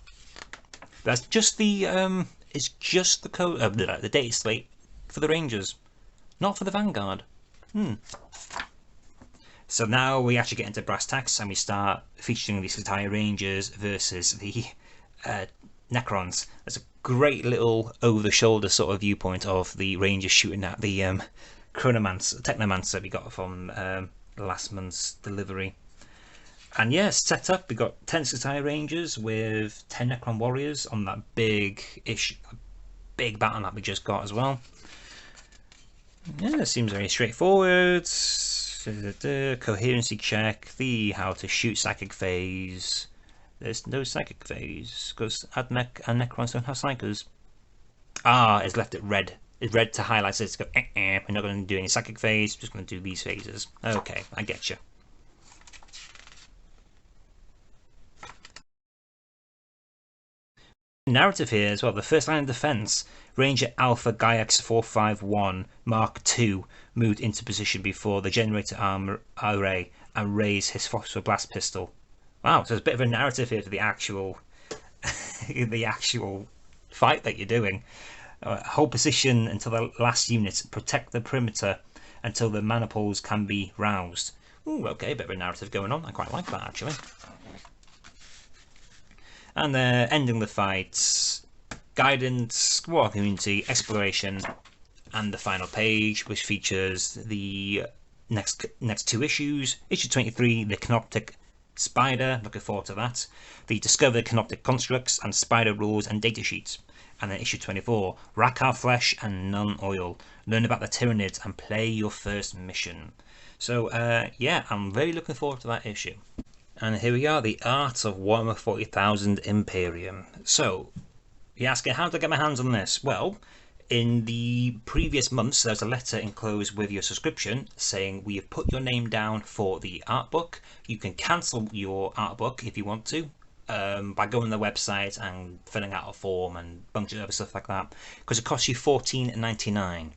That's just the it's just the code the data slate for the Rangers, not for the Vanguard. So now we actually get into brass tacks and we start featuring these Satire Rangers versus the Necrons. There's a great little over-the-shoulder sort of viewpoint of the Rangers shooting at the Technomancer we got from last month's delivery. And yeah, set up, we got 10 Satire Rangers with 10 Necron Warriors on that big battle map we just got as well. Yeah, it seems very straightforward. Coherency check, the how to shoot psychic phase. There's no psychic phase because Necrons don't have psychers. Ah, it's left it red. It's red to highlight it to go, we're not going to do any psychic phase, we're just going to do these phases. Okay, I get you. Narrative here as well. The first line of defense, Ranger Alpha Gaiax 451 Mark II moved into position before the generator armor array and raised his phosphor blast pistol. Wow, so there's a bit of a narrative here to the actual the actual fight that you're doing. Hold position until the last unit, protect the perimeter until the manifolds can be roused. Ooh, okay, a bit of a narrative going on. I quite like that actually. And they're ending the fight, guidance, war community, exploration, and the final page, which features the next 2 issues. Issue 23, the Canoptic Spider, looking forward to that. The Discover Canoptic Constructs and Spider Rules and Data Sheets. And then issue 24, Rakhar Flesh and None Oil. Learn about the Tyranids and play your first mission. So yeah, I'm very looking forward to that issue. And here we are, the art of Warhammer 40,000 Imperium. So, you're asking, how do I get my hands on this? Well, in the previous months, there's a letter enclosed with your subscription saying we have put your name down for the art book. You can cancel your art book if you want to by going to the website and filling out a form and a bunch of other stuff like that, because it costs you $14.99.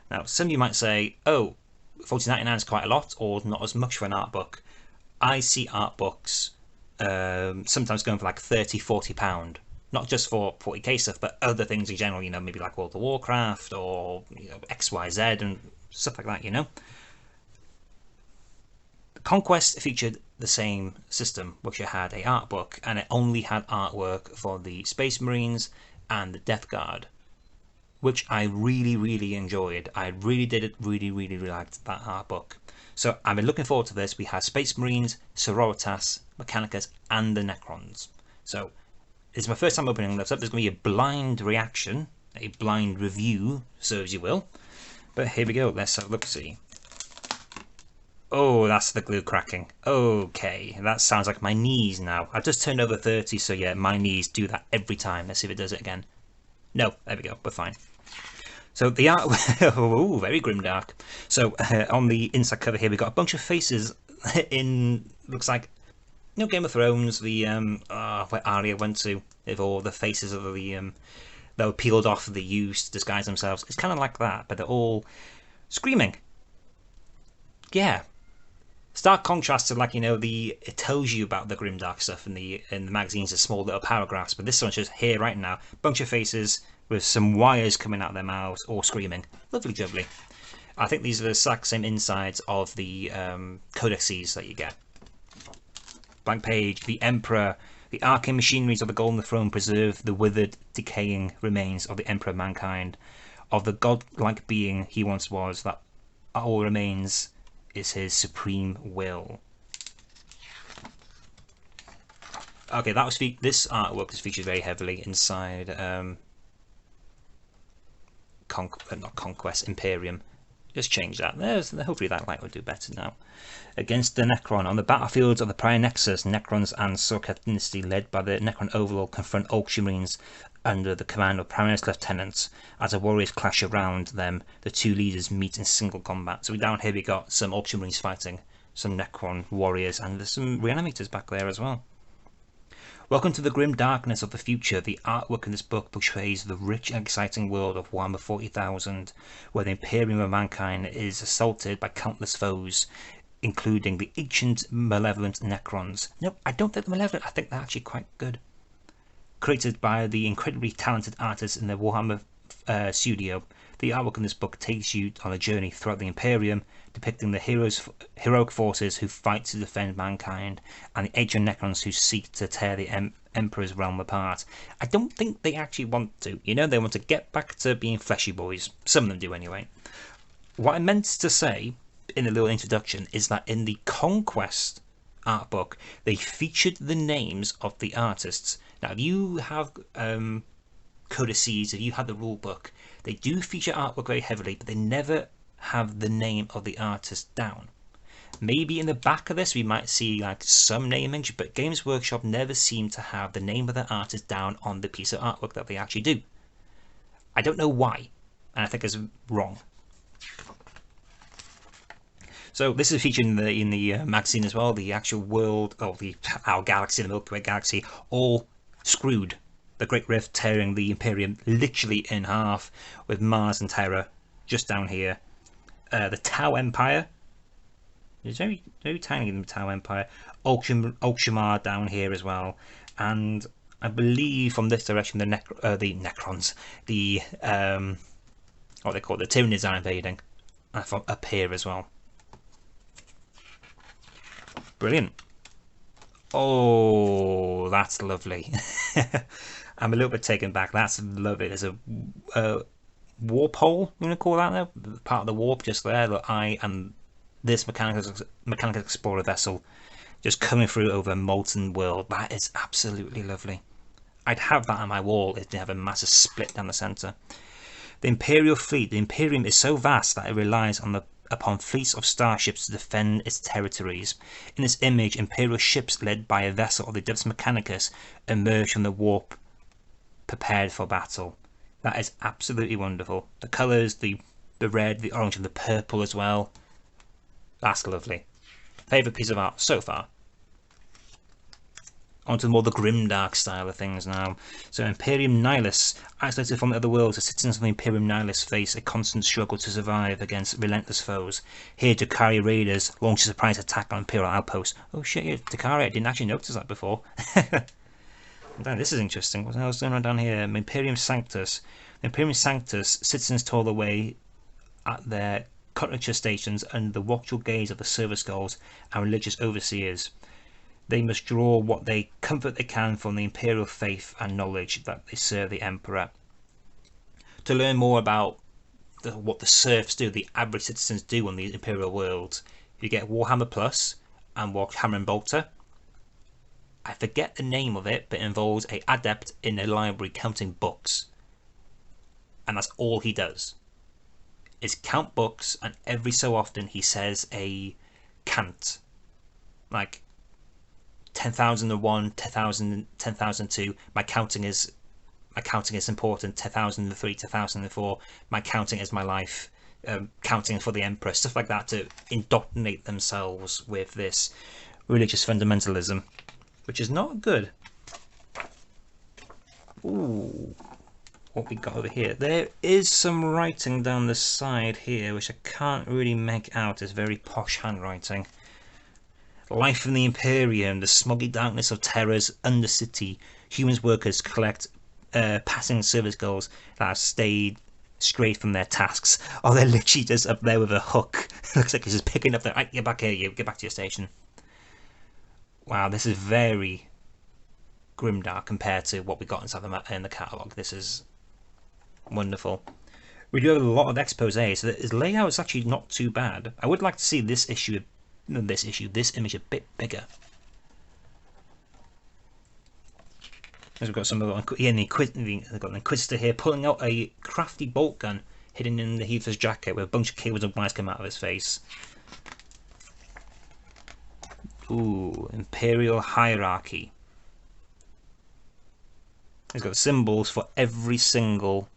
Now, some of you might say, oh, $14.99 is quite a lot, or not as much for an art book. I see art books sometimes going for like £30–40, not just for 40k stuff, but other things in general, you know, maybe like World of Warcraft or XYZ and stuff like that, you know. Conquest featured the same system, which it had a art book, and it only had artwork for the Space Marines and the Death Guard, which I really enjoyed. I really liked that art book. So I've been looking forward to this. We have Space Marines, Sororitas, Mechanicus, and the Necrons. So this is my first time opening this up. There's going to be a blind reaction, a blind review, so as you will. But here we go. Let's have a look-see. Oh, that's the glue cracking. Okay, that sounds like my knees now. I've just turned over 30, so yeah, my knees do that every time. Let's see if it does it again. No, there we go. We're fine. So the art, oh, very grimdark. So on the inside cover here, we've got a bunch of faces in, looks like, you know, Game of Thrones, the, where Arya went to, with all the faces of the, they were peeled off, they used to disguise themselves. It's kind of like that, but they're all screaming. Yeah. Stark contrast to, like, you know, it tells you about the grimdark stuff in the magazines, the small little paragraphs, but this one's just here right now, bunch of faces with some wires coming out of their mouths, all screaming. Lovely jubbly. I think these are the exact same insides of the codexes that you get. Blank page. The Emperor. The arcane machineries of the Golden Throne preserve the withered, decaying remains of the Emperor of Mankind, of the godlike being he once was, that all remains is his supreme will. Okay, that was this artwork was featured very heavily inside not Conquest, Imperium. Just change that. Hopefully that light will do better now. Against the Necron. On the battlefields of the prior Nexus, Necrons and Socket Dynasty, led by the Necron Overlord, confront Ultramarines under the command of Primus Lieutenants. As the warriors clash around them, the two leaders meet in single combat. So down here we got some Ultramarines fighting some Necron warriors, and there's some Reanimators back there as well. Welcome to the grim darkness of the future. The artwork in this book portrays the rich and exciting world of Warhammer 40,000, where the Imperium of mankind is assaulted by countless foes, including the ancient malevolent Necrons. No, I don't think they're malevolent, I think they're actually quite good. Created by the incredibly talented artists in the Warhammer studio, the artwork in this book takes you on a journey throughout the Imperium, depicting the heroic forces who fight to defend mankind, and the ancient Necrons who seek to tear the Emperor's realm apart. I don't think they actually want to, they want to get back to being fleshy boys. Some of them do anyway. What I meant to say in the little introduction is that in the Conquest art book, they featured the names of the artists. Now, if you have codices, if you have the rule book, they do feature artwork very heavily, but they never have the name of the artist down. Maybe in the back of this we might see like some naming, but Games Workshop never seem to have the name of the artist down on the piece of artwork that they actually do. I don't know why, and I think it's wrong. So this is featured in the magazine as well. The actual world of our galaxy, the Milky Way galaxy, all screwed. The Great Rift tearing the Imperium literally in half, with Mars and Terra just down here. The Tau Empire is very, very tiny in the Tau Empire. Ultramar down here as well, and I believe from this direction the Necrons, what they call it, the Tyranids are invading, and from up here as well. Brilliant. Oh, that's lovely. I'm a little bit taken back. That's lovely. There's a warp hole, I'm going to call that now. Part of the warp just there. Look, I and this Mechanicus Explorer vessel just coming through over a molten world. That is absolutely lovely. I'd have that on my wall if they have a massive split down the centre. The Imperial fleet. The Imperium is so vast that it relies upon fleets of starships to defend its territories. In this image, Imperial ships led by a vessel of the Deus Mechanicus emerge from the warp, prepared for battle. That is absolutely wonderful. The colours, the red, the orange and the purple as well. That's lovely. Favourite piece of art so far. On to more the grimdark style of things now. So Imperium Nihilus. Isolated from the other worlds, the citizens of the Imperium Nihilus face a constant struggle to survive against relentless foes. Here, Dakari raiders launch a surprise attack on Imperial outposts. Oh shit, yeah, Dakari, I didn't actually notice that before. Damn, this is interesting. What else is going on down here? Imperium Sanctus. The Imperium Sanctus, citizens toil away at their contacture stations under the watchful gaze of the service goals and religious overseers. They must draw what comfort they can from the imperial faith and knowledge that they serve the Emperor. To learn more about what the serfs do, the average citizens do on the imperial world, you get Warhammer Plus and Warhammer and Bolter. I forget the name of it, but it involves an adept in a library counting books, and that's all he does is count books, and every so often he says a cant, like 10,001, 10,000, 10,002. My counting is important. 10,003, 10,004. My counting is my life. Counting for the Emperor, stuff like that, to indoctrinate themselves with this religious fundamentalism, which is not good. Ooh, what we got over here? There is some writing down the side here, which I can't really make out. It's very posh handwriting. Life in the Imperium, the smoggy darkness of Terra's undercity. Humans workers collect passing service goals that have strayed from their tasks. Oh, they're literally just up there with a hook. Looks like he's just picking up their... Right, get back here, you. Get back to your station. Wow, this is very grimdark compared to what we got inside in the catalogue. This is wonderful. We do have a lot of expose, so his layout is actually not too bad. I would like to see this image a bit bigger. As we've got some of the Inquisitor here pulling out a crafty bolt gun. hidden in the Heather's jacket with a bunch of cables and wires come out of his face. Ooh, Imperial Hierarchy. He's got symbols for every single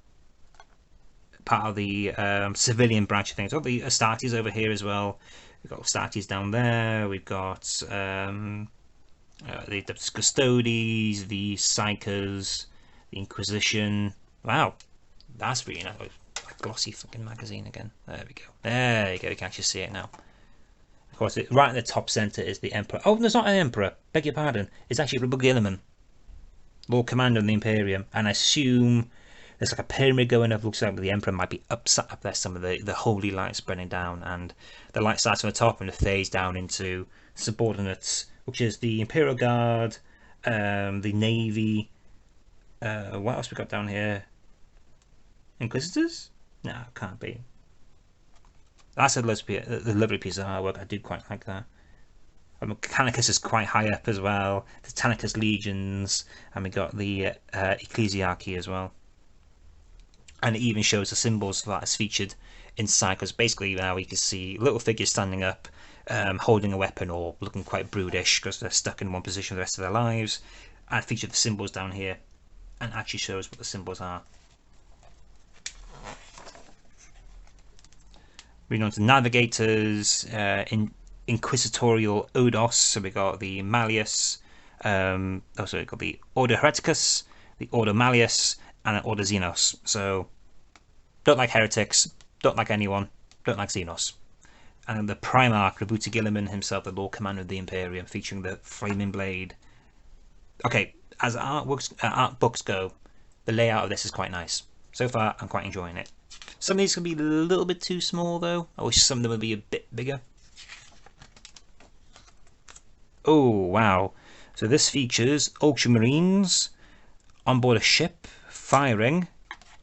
part of the civilian branch of things. We've got the Astartes over here as well. We've got Astartes down there. We've got the Custodes, the Psychers, the Inquisition. Wow, that's really nice. A glossy fucking magazine again. There we go. There you go. You can actually see it now. Of course, right in the top centre is the Emperor. Oh, there's not an Emperor. Beg your pardon. It's actually Rebel Gilliman, Lord Commander of the Imperium. And I assume there's like a pyramid going up. Looks like the Emperor might be up there. Some of the holy light spreading down. And the light starts from the top and it fades down into subordinates, which is the Imperial Guard, the Navy. What else we got down here? Inquisitors? No, can't be. That's a lovely piece of artwork. I do quite like that. Mechanicus is quite high up as well. The Titanicus Legions, and we got the Ecclesiarchy as well. And it even shows the symbols that is featured inside, because basically now we can see little figures standing up, holding a weapon or looking quite brutish because they're stuck in one position the rest of their lives. And it featured the symbols down here, and actually shows what the symbols are. Moving on to Navigators, Inquisitorial Odos. So we got the Malleus, also we got the Order Hereticus, the Order Malleus, and the Order Xenos. So don't like heretics, don't like anyone, don't like Xenos. And the Primarch, Rebuta Gilliman himself, the Lord Commander of the Imperium, featuring the Flaming Blade. Okay, as art books go, the layout of this is quite nice. So far, I'm quite enjoying it. Some of these can be a little bit too small though. I wish some of them would be a bit bigger. Oh wow. So this features Ultramarines on board a ship firing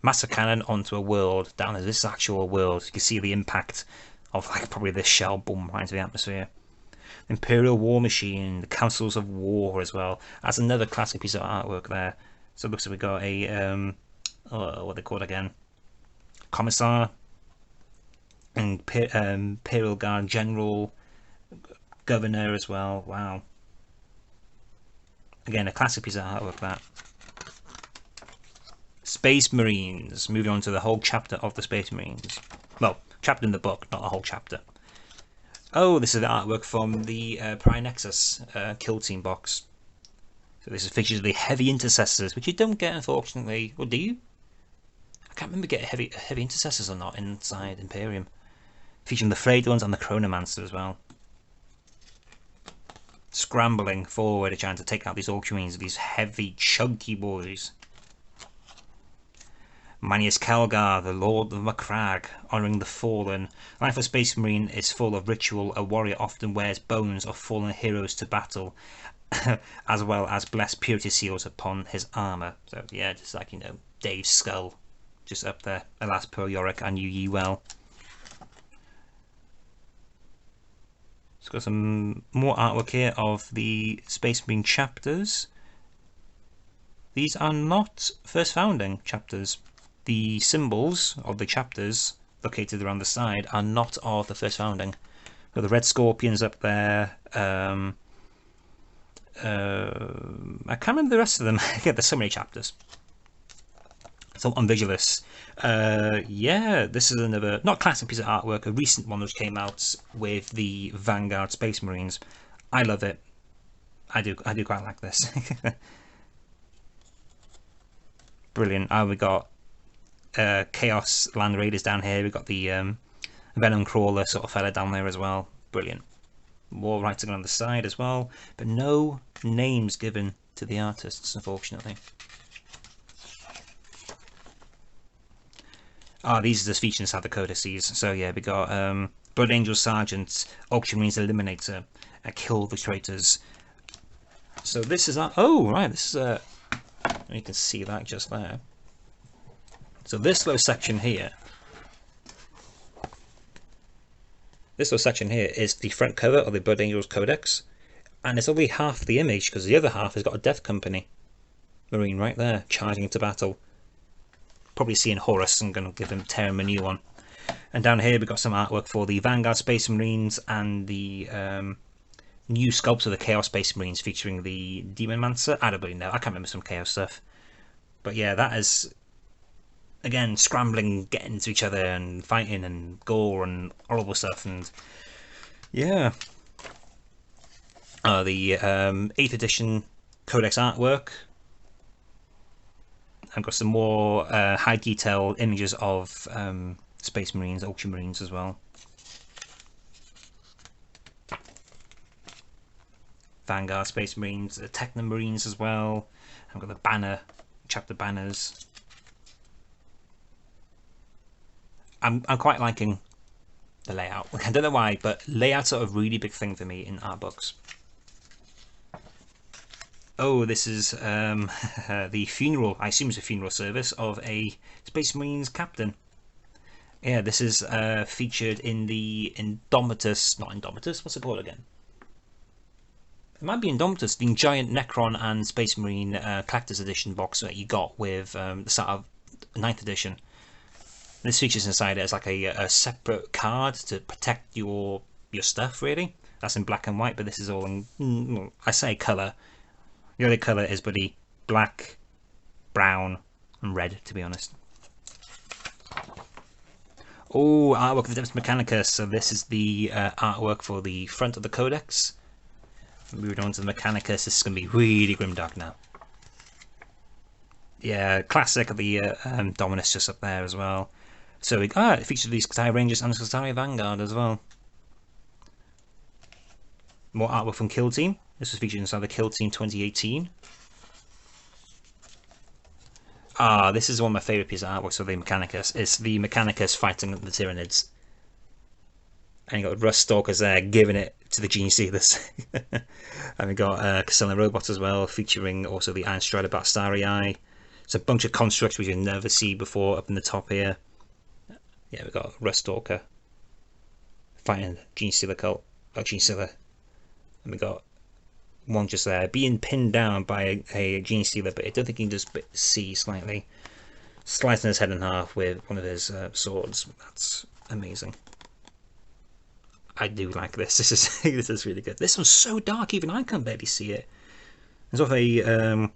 massive cannon onto a world. Down as this actual world. You can see the impact of like probably this shell boom right into the atmosphere. Imperial War Machine, the Councils of War as well. That's another classic piece of artwork there. So it looks like we got a what are they called again? Commissar, and Imperial Guard General, Governor as well. Wow. Again, a classic piece of artwork that. Space Marines. Moving on to the whole chapter of the Space Marines. Well, chapter in the book, not the whole chapter. Oh, this is the artwork from the Prime Nexus Kill Team box. So this is features of the Heavy Intercessors, which you don't get, unfortunately. Or do you? I can't remember getting heavy intercessors or not inside Imperium. Featuring the frayed ones and the Chronomancer as well. Scrambling forward, trying to take out these Ultramarines, these heavy, chunky boys. Manius Kelgar, the Lord of Macragge, honouring the fallen. Life of Space Marine is full of ritual. A warrior often wears bones of fallen heroes to battle, as well as blessed purity seals upon his armour. So yeah, just like, you know, Dave's skull. Just up there. Alas, poor Yorick, I knew ye well. It's got some more artwork here of the Space Marine chapters. These are not first founding chapters. The symbols of the chapters located around the side are not of the first founding. Got the Red Scorpions up there. I can't remember the rest of them. Yeah, there's so many chapters. So on Vigilus, yeah, this is another not classic piece of artwork, a recent one which came out with the Vanguard Space Marines. I love it. I do quite like this. Brilliant. We got Chaos Land Raiders down here. We got the Venom Crawler sort of fella down there as well. Brilliant. More writing on the side as well, but no names given to the artists, unfortunately. These are just featuring inside the codices. So yeah, we got Blood Angel Sergeant, Ultramarines Eliminator, Kill the Traitors. So this is oh right, this is you can see that just there. So this little section here, is the front cover of the Blood Angels Codex, and it's only half the image because the other half has got a Death Company Marine right there charging into battle. probably seeing Horus and going to give him Terra a new one. And down here we've got some artwork for the Vanguard Space Marines and the new sculpts of the Chaos Space Marines featuring the Demon Mancer. I don't really know, I can't remember some Chaos stuff. But yeah, that is, again, scrambling, getting into each other and fighting and gore and horrible stuff. And yeah. The 8th edition Codex artwork. I've got some more high detail images of Space Marines, Ultramarines as well. Vanguard Space Marines, the Techno Marines as well. I've got the banner, chapter banners. I'm quite liking the layout. I don't know why, but layout's are a really big thing for me in art books. Oh, this is the funeral, I assume it's a funeral service of a Space Marines captain. Yeah, this is featured in the Indomitus, not Indomitus, what's it called again? It might be Indomitus, the giant Necron and Space Marine Collector's Edition box that you got with the start of 9th edition. This features inside it as like a separate card to protect your stuff, really. That's in black and white, but this is all in, I say colour. The other colour is bloody black, brown and red, to be honest. Oh, artwork of the Mechanicus. So this is the artwork for the front of the Codex. Moving on to the Mechanicus, this is going to be really grimdark now. Yeah, classic of the Dominus just up there as well. So it features these Skitarii Rangers and Skitarii Vanguard as well. More artwork from Kill Team. This was featured inside the Kill Team 2018. This is one of my favourite pieces of artwork of the Mechanicus. It's the Mechanicus fighting the Tyranids. And you got Rust Stalkers there giving it to the Gene Stealers. And we got Castellan Robots as well, featuring also the Iron Strider Bastariii. It's a bunch of constructs which you'll never see before up in the top here. Yeah, we've got Rust Stalker fighting Gene Stealer cult. Gene Stealer. And we got one just there being pinned down by a Gene Stealer, but I don't think he can just see slightly. Slicing his head in half with one of his swords. That's amazing. I do like this. This is really good. This one's so dark, even I can barely see it. There's sort of a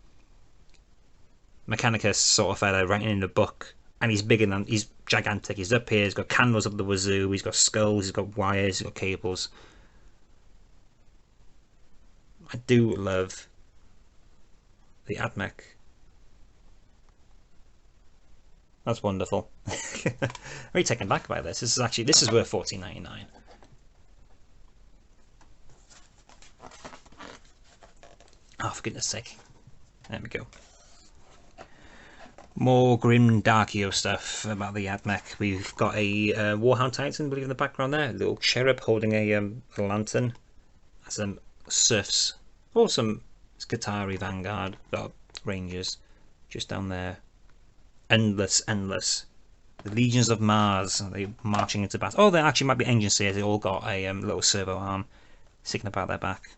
Mechanicus sort of fella writing in the book, and he's bigger than, he's gigantic. He's up here, he's got candles up the wazoo, he's got skulls, he's got wires, he's got cables. I do love the AdMech. That's wonderful. I'm really taken back by this. This is worth $14.99. Oh, for goodness sake. There we go. More grim Darkio stuff about the AdMech. We've got a Warhound Titan, I believe, in the background there. A little cherub holding a lantern. That's some Surfs. Or some Skitarii Vanguard. Got Rangers just down there. Endless. The Legions of Mars. They're marching into battle. Oh, they actually might be engines here. They all got a little servo arm sticking about their back.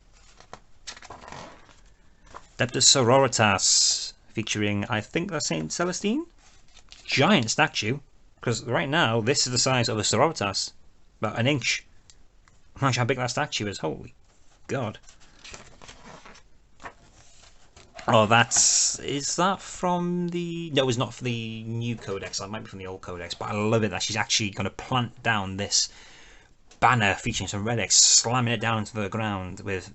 Adeptus Sororitas, featuring, I think that's Saint Celestine? Giant statue, because right now this is the size of a Sororitas, about an inch. Imagine how big that statue is, holy god. Oh, is that from the, no, it's not for the new codex, that might be from the old codex, but I love it that she's actually going to plant down this banner featuring some relics, slamming it down into the ground with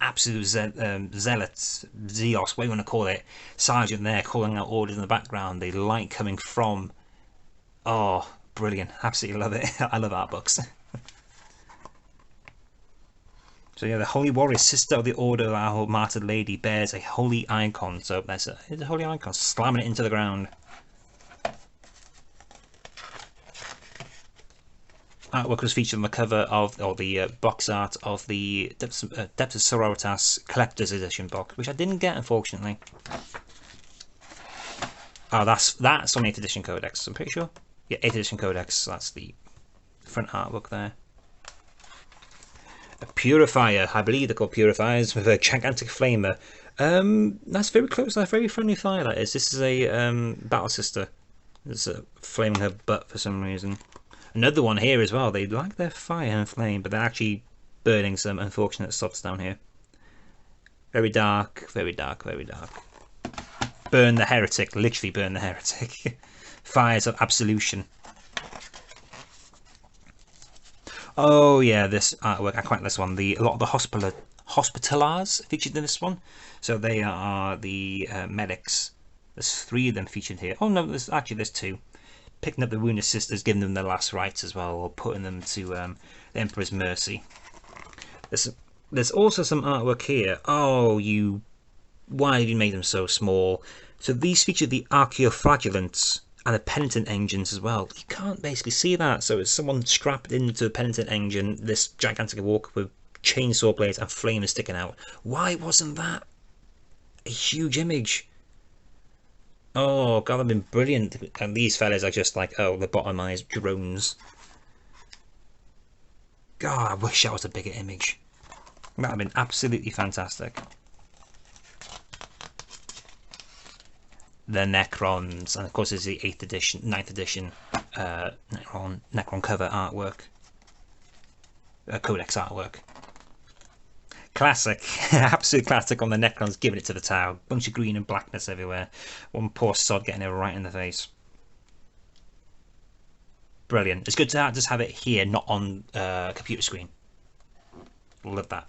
absolute zealots, Zeos, what you want to call it, sergeant there calling out orders in the background, the light coming from, oh, brilliant, absolutely love it. I love art books. So yeah, the Holy Warrior, sister of the Order of our Martyred Lady, bears a holy icon, so that's a holy icon, slamming it into the ground. Artwork was featured on the cover of, or the box art of the Depths of Sororitas Collector's Edition box, which I didn't get, unfortunately. Oh, that's on 8th edition codex, I'm pretty sure. Yeah, 8th edition codex, that's the front artwork there. A Purifier, I believe they're called Purifiers, with a gigantic flamer. That's very close, that's very friendly fire, that is. This is a Battle Sister There's a flame in her butt for some reason. Another one here as well. They like their fire and flame, but they're actually burning some unfortunate softs down here. Very dark, very dark, very dark. Burn the heretic, literally burn the heretic. Fires of absolution. Oh yeah, this artwork, I quite like this one. A lot of the hospitalars featured in this one. So they are the medics. There's 3 of them featured here. Oh no, there's two. Picking up the wounded sisters, giving them their last rites as well, or putting them to the Emperor's mercy. There's also some artwork here. Oh, why did you make them so small? So these feature the Archaeoflagellants and the Penitent engines as well. You can't basically see that. So it's someone strapped into the Penitent engine, this gigantic walker with chainsaw blades and flames sticking out. Why wasn't that a huge image? Oh god, that'd been brilliant. And these fellas are just like, oh, lobotomized drones. God, I wish that was a bigger image. That would have been absolutely fantastic. The Necrons, and of course there's the 9th edition Necron cover artwork. Codex artwork. Classic, absolute classic on the Necrons, giving it to the tower. Bunch of green and blackness everywhere. One poor sod getting it right in the face. Brilliant. It's good to just have it here, not on a computer screen. Love that.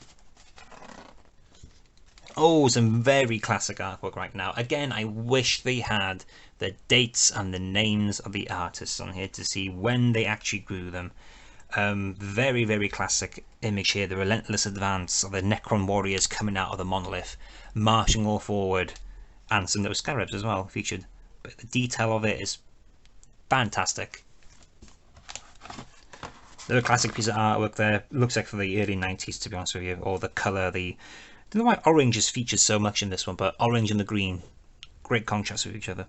Oh, some very classic artwork right now. Again, I wish they had the dates and the names of the artists on here to see when they actually drew them. Very, very classic image here. The relentless advance of the Necron warriors coming out of the monolith, marching all forward, and some little scarabs as well featured. But the detail of it is fantastic. Another classic piece of artwork there. Looks like for the early 90s, to be honest with you. Or the colour, I don't know why orange is featured so much in this one, but orange and the green, great contrast with each other.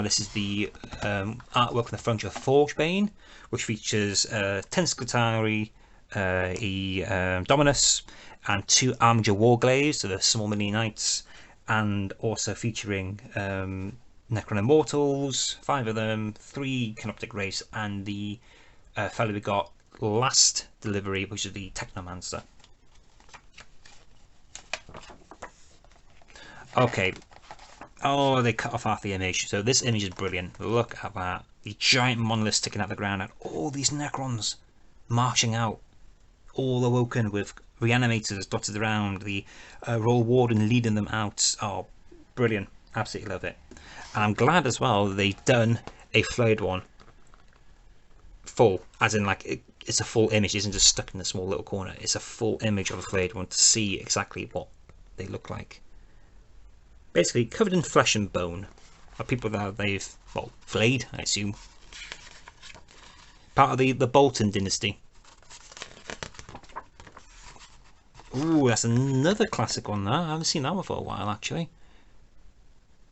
This is the artwork on the front of Forgebane, which features 10 Scutari, Dominus, and 2 Armiger Warglaives, so the small mini knights, and also featuring Necron Immortals, 5 of them, 3 Canoptic Wraiths, and the fellow we got last delivery, which is the Technomancer. Okay. Oh, they cut off half the image. So this image is brilliant. Look at that. The giant monolith sticking out the ground and all these Necrons marching out. All awoken with reanimators dotted around. The Royal Warden leading them out. Oh, brilliant. Absolutely love it. And I'm glad as well that they've done a flayed one. Full. As in like, it's a full image. It isn't just stuck in a small little corner. It's a full image of a flayed one to see exactly what they look like. Basically covered in flesh and bone of people that they've, well, flayed, I assume. Part of the Bolton dynasty. Ooh, that's another classic one there. I haven't seen that one for a while, actually.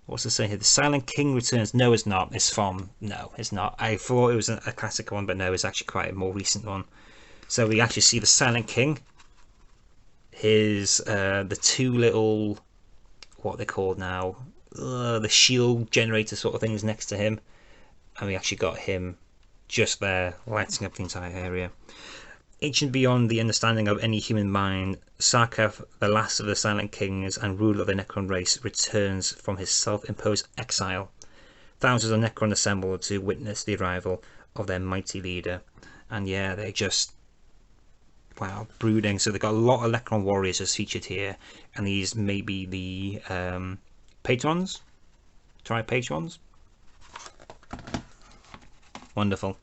What's it say here? The Silent King returns. No, it's not. It's from... No, it's not. I thought it was a classic one, but no, it's actually quite a more recent one. So we actually see the Silent King. His, the 2 little... what they're called now, the shield generator sort of things next to him, and we actually got him just there lighting up the entire area. Ancient beyond the understanding of any human mind, Sarkaf, the last of the Silent Kings and ruler of the Necron race, returns from his self-imposed exile. Thousands of Necron assemble to witness the arrival of their mighty leader, and yeah, they just, wow, brooding. So they've got a lot of Necron warriors just featured here, and these may be the patrons. Try patrons. Wonderful.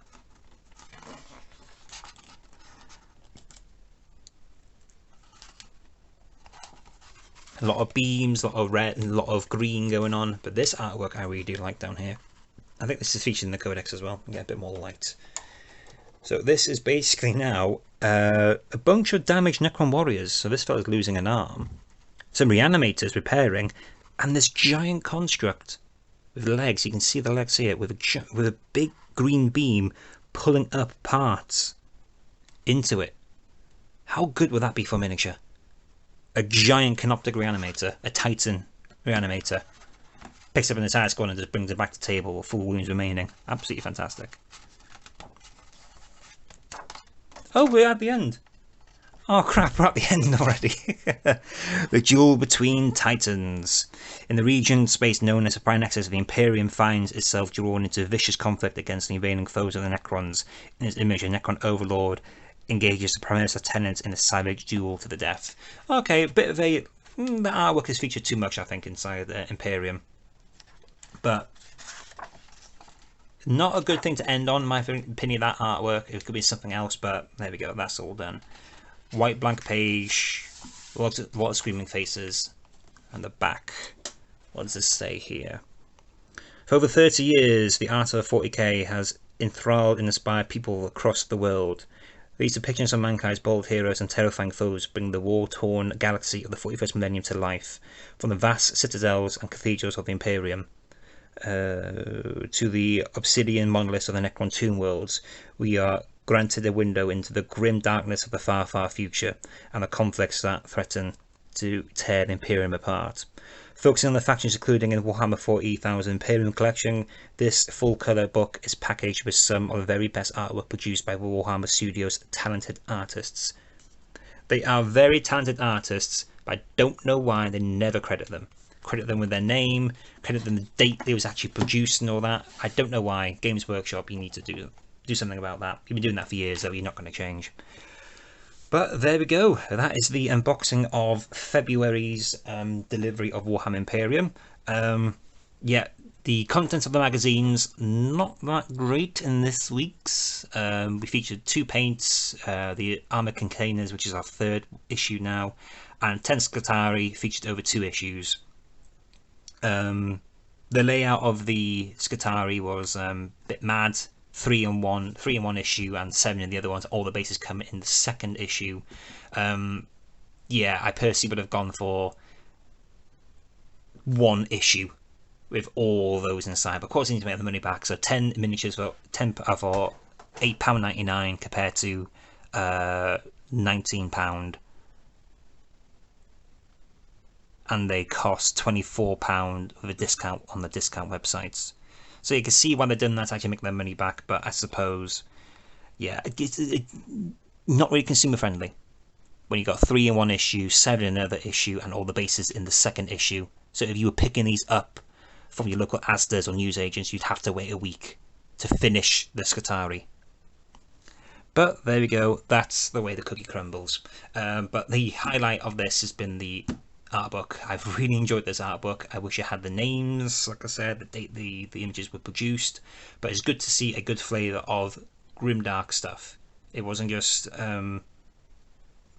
A lot of beams, a lot of red, and a lot of green going on. But this artwork I really do like down here. I think this is featured in the Codex as well. Get a bit more light. So this is basically now a bunch of damaged Necron warriors. So this fella's losing an arm. Some reanimators repairing, and this giant construct with legs. You can see the legs here with a big green beam pulling up parts into it. How good would that be for miniature? A giant Canoptic reanimator, a Titan reanimator. picks up an entire squad and just brings it back to table with full wounds remaining. Absolutely fantastic. Oh, we're at the end. Oh crap, we're at the end already. The duel between titans. In the region space known as the Prime Nexus, the Imperium finds itself drawn into a vicious conflict against the invading foes of the Necrons. In its image, a Necron overlord engages the Primus Lieutenant in a savage duel to the death. Okay, a bit of a... the artwork is featured too much, I think, inside the Imperium. But not a good thing to end on, my opinion, that artwork. It could be something else, but there we go, that's all done. White blank page, lots of screaming faces, and the back. What does this say here? For over 30 years, the art of 40k has enthralled and inspired people across the world. These depictions of mankind's bold heroes and terrifying foes bring the war-torn galaxy of the 41st millennium to life, from the vast citadels and cathedrals of the Imperium to the obsidian monoliths of the Necron tomb worlds. We are granted a window into the grim darkness of the far, far future and the conflicts that threaten to tear the Imperium apart. Focusing on the factions including in Warhammer 40,000 Imperium collection, this full-colour book is packaged with some of the very best artwork produced by Warhammer Studios' talented artists. They are very talented artists, but I don't know why they never credit them. Credit them with their name, credit them the date they was actually produced and all that. I don't know why. Games Workshop, you need to do something about that. You've been doing that for years, though. You're not going to change. But there we go. That is the unboxing of February's delivery of Warhammer Imperium. Yeah, the contents of the magazines, not that great in this week's. We featured 2 paints, the Armour Containers, which is our 3rd issue now, and 10 Scutari, featured over 2 issues. The layout of the Scutari was a bit mad. 3 in one issue and 7 in the other ones. All the bases come in the 2nd issue. Yeah, I personally would have gone for 1 issue with all those inside. But of course, I need to make the money back. So 10 miniatures for £8.99 compared to £19. And they cost £24 with a discount on the discount websites. So you can see why they've done that to actually make their money back, but I suppose, yeah, it's not really consumer friendly. When you got 3 in one issue, 7 in another issue, and all the bases in the 2nd issue. So if you were picking these up from your local Asdas or newsagents, you'd have to wait a week to finish the Scutari. But there we go, that's the way the cookie crumbles. But the highlight of this has been the art book. I've really enjoyed this art book. I wish I had the names, like I said, the date the images were produced, but it's good to see a good flavour of grimdark stuff. It wasn't just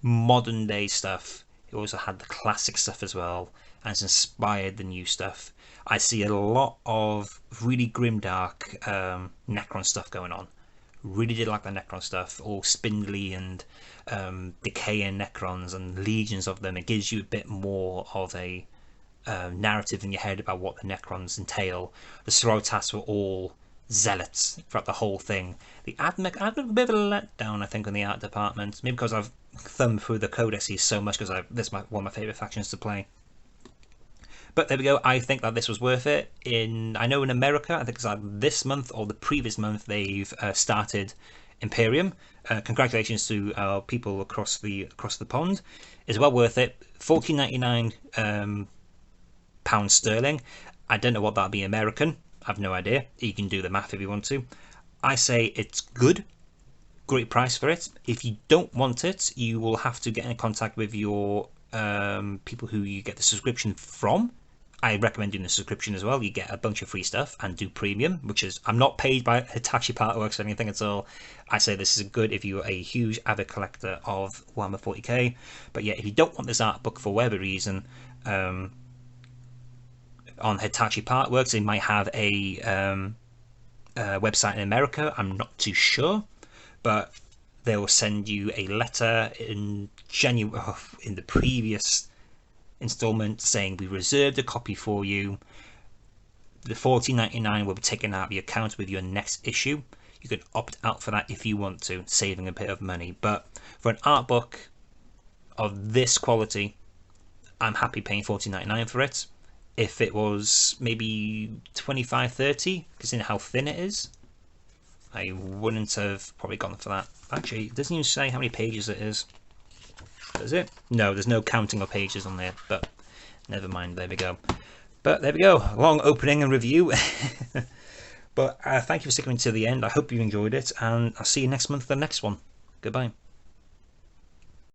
modern day stuff, it also had the classic stuff as well, and it's inspired the new stuff. I see a lot of really grimdark Necron stuff going on. Really did like the Necron stuff, all spindly and decaying Necrons and legions of them. It gives you a bit more of a narrative in your head about what the Necrons entail. The Sororitas were all zealots throughout the whole thing. The Admech, I had a bit of a letdown, I think, on the art department. Maybe because I've thumbed through the codices so much, because this is one of my favourite factions to play. But there we go. I think that this was worth it. I know in America, I think it's like this month or the previous month, they've started Imperium. Congratulations to our people across the pond. It's well worth it. £14.99 pounds sterling. I don't know what that'll be American. I've no idea. You can do the math if you want to. I say it's good. Great price for it. If you don't want it, you will have to get in contact with your people who you get the subscription from. I recommend doing the subscription as well. You get a bunch of free stuff and do premium, which is, I'm not paid by Hitachi Partworks or anything at all. I say this is good if you're a huge avid collector of Warhammer 40k. But yeah, if you don't want this art book for whatever reason, on Hitachi Partworks, they might have a website in America. I'm not too sure, but they will send you a letter in January, in the previous installment, saying we reserved a copy for you. The $14.99 will be taken out of your account with your next issue. You can opt out for that if you want to, saving a bit of money. But for an art book of this quality, I'm happy paying $14.99 for it. if it was maybe 25-30, considering how thin it is. I wouldn't have probably gone for that. Actually, it doesn't even say how many pages it is. Does it? No, there's no counting of pages on there, but never mind, there we go. But there we go, long opening and review. But thank you for sticking to the end. I hope you enjoyed it, and I'll see you next month for the next one. Goodbye.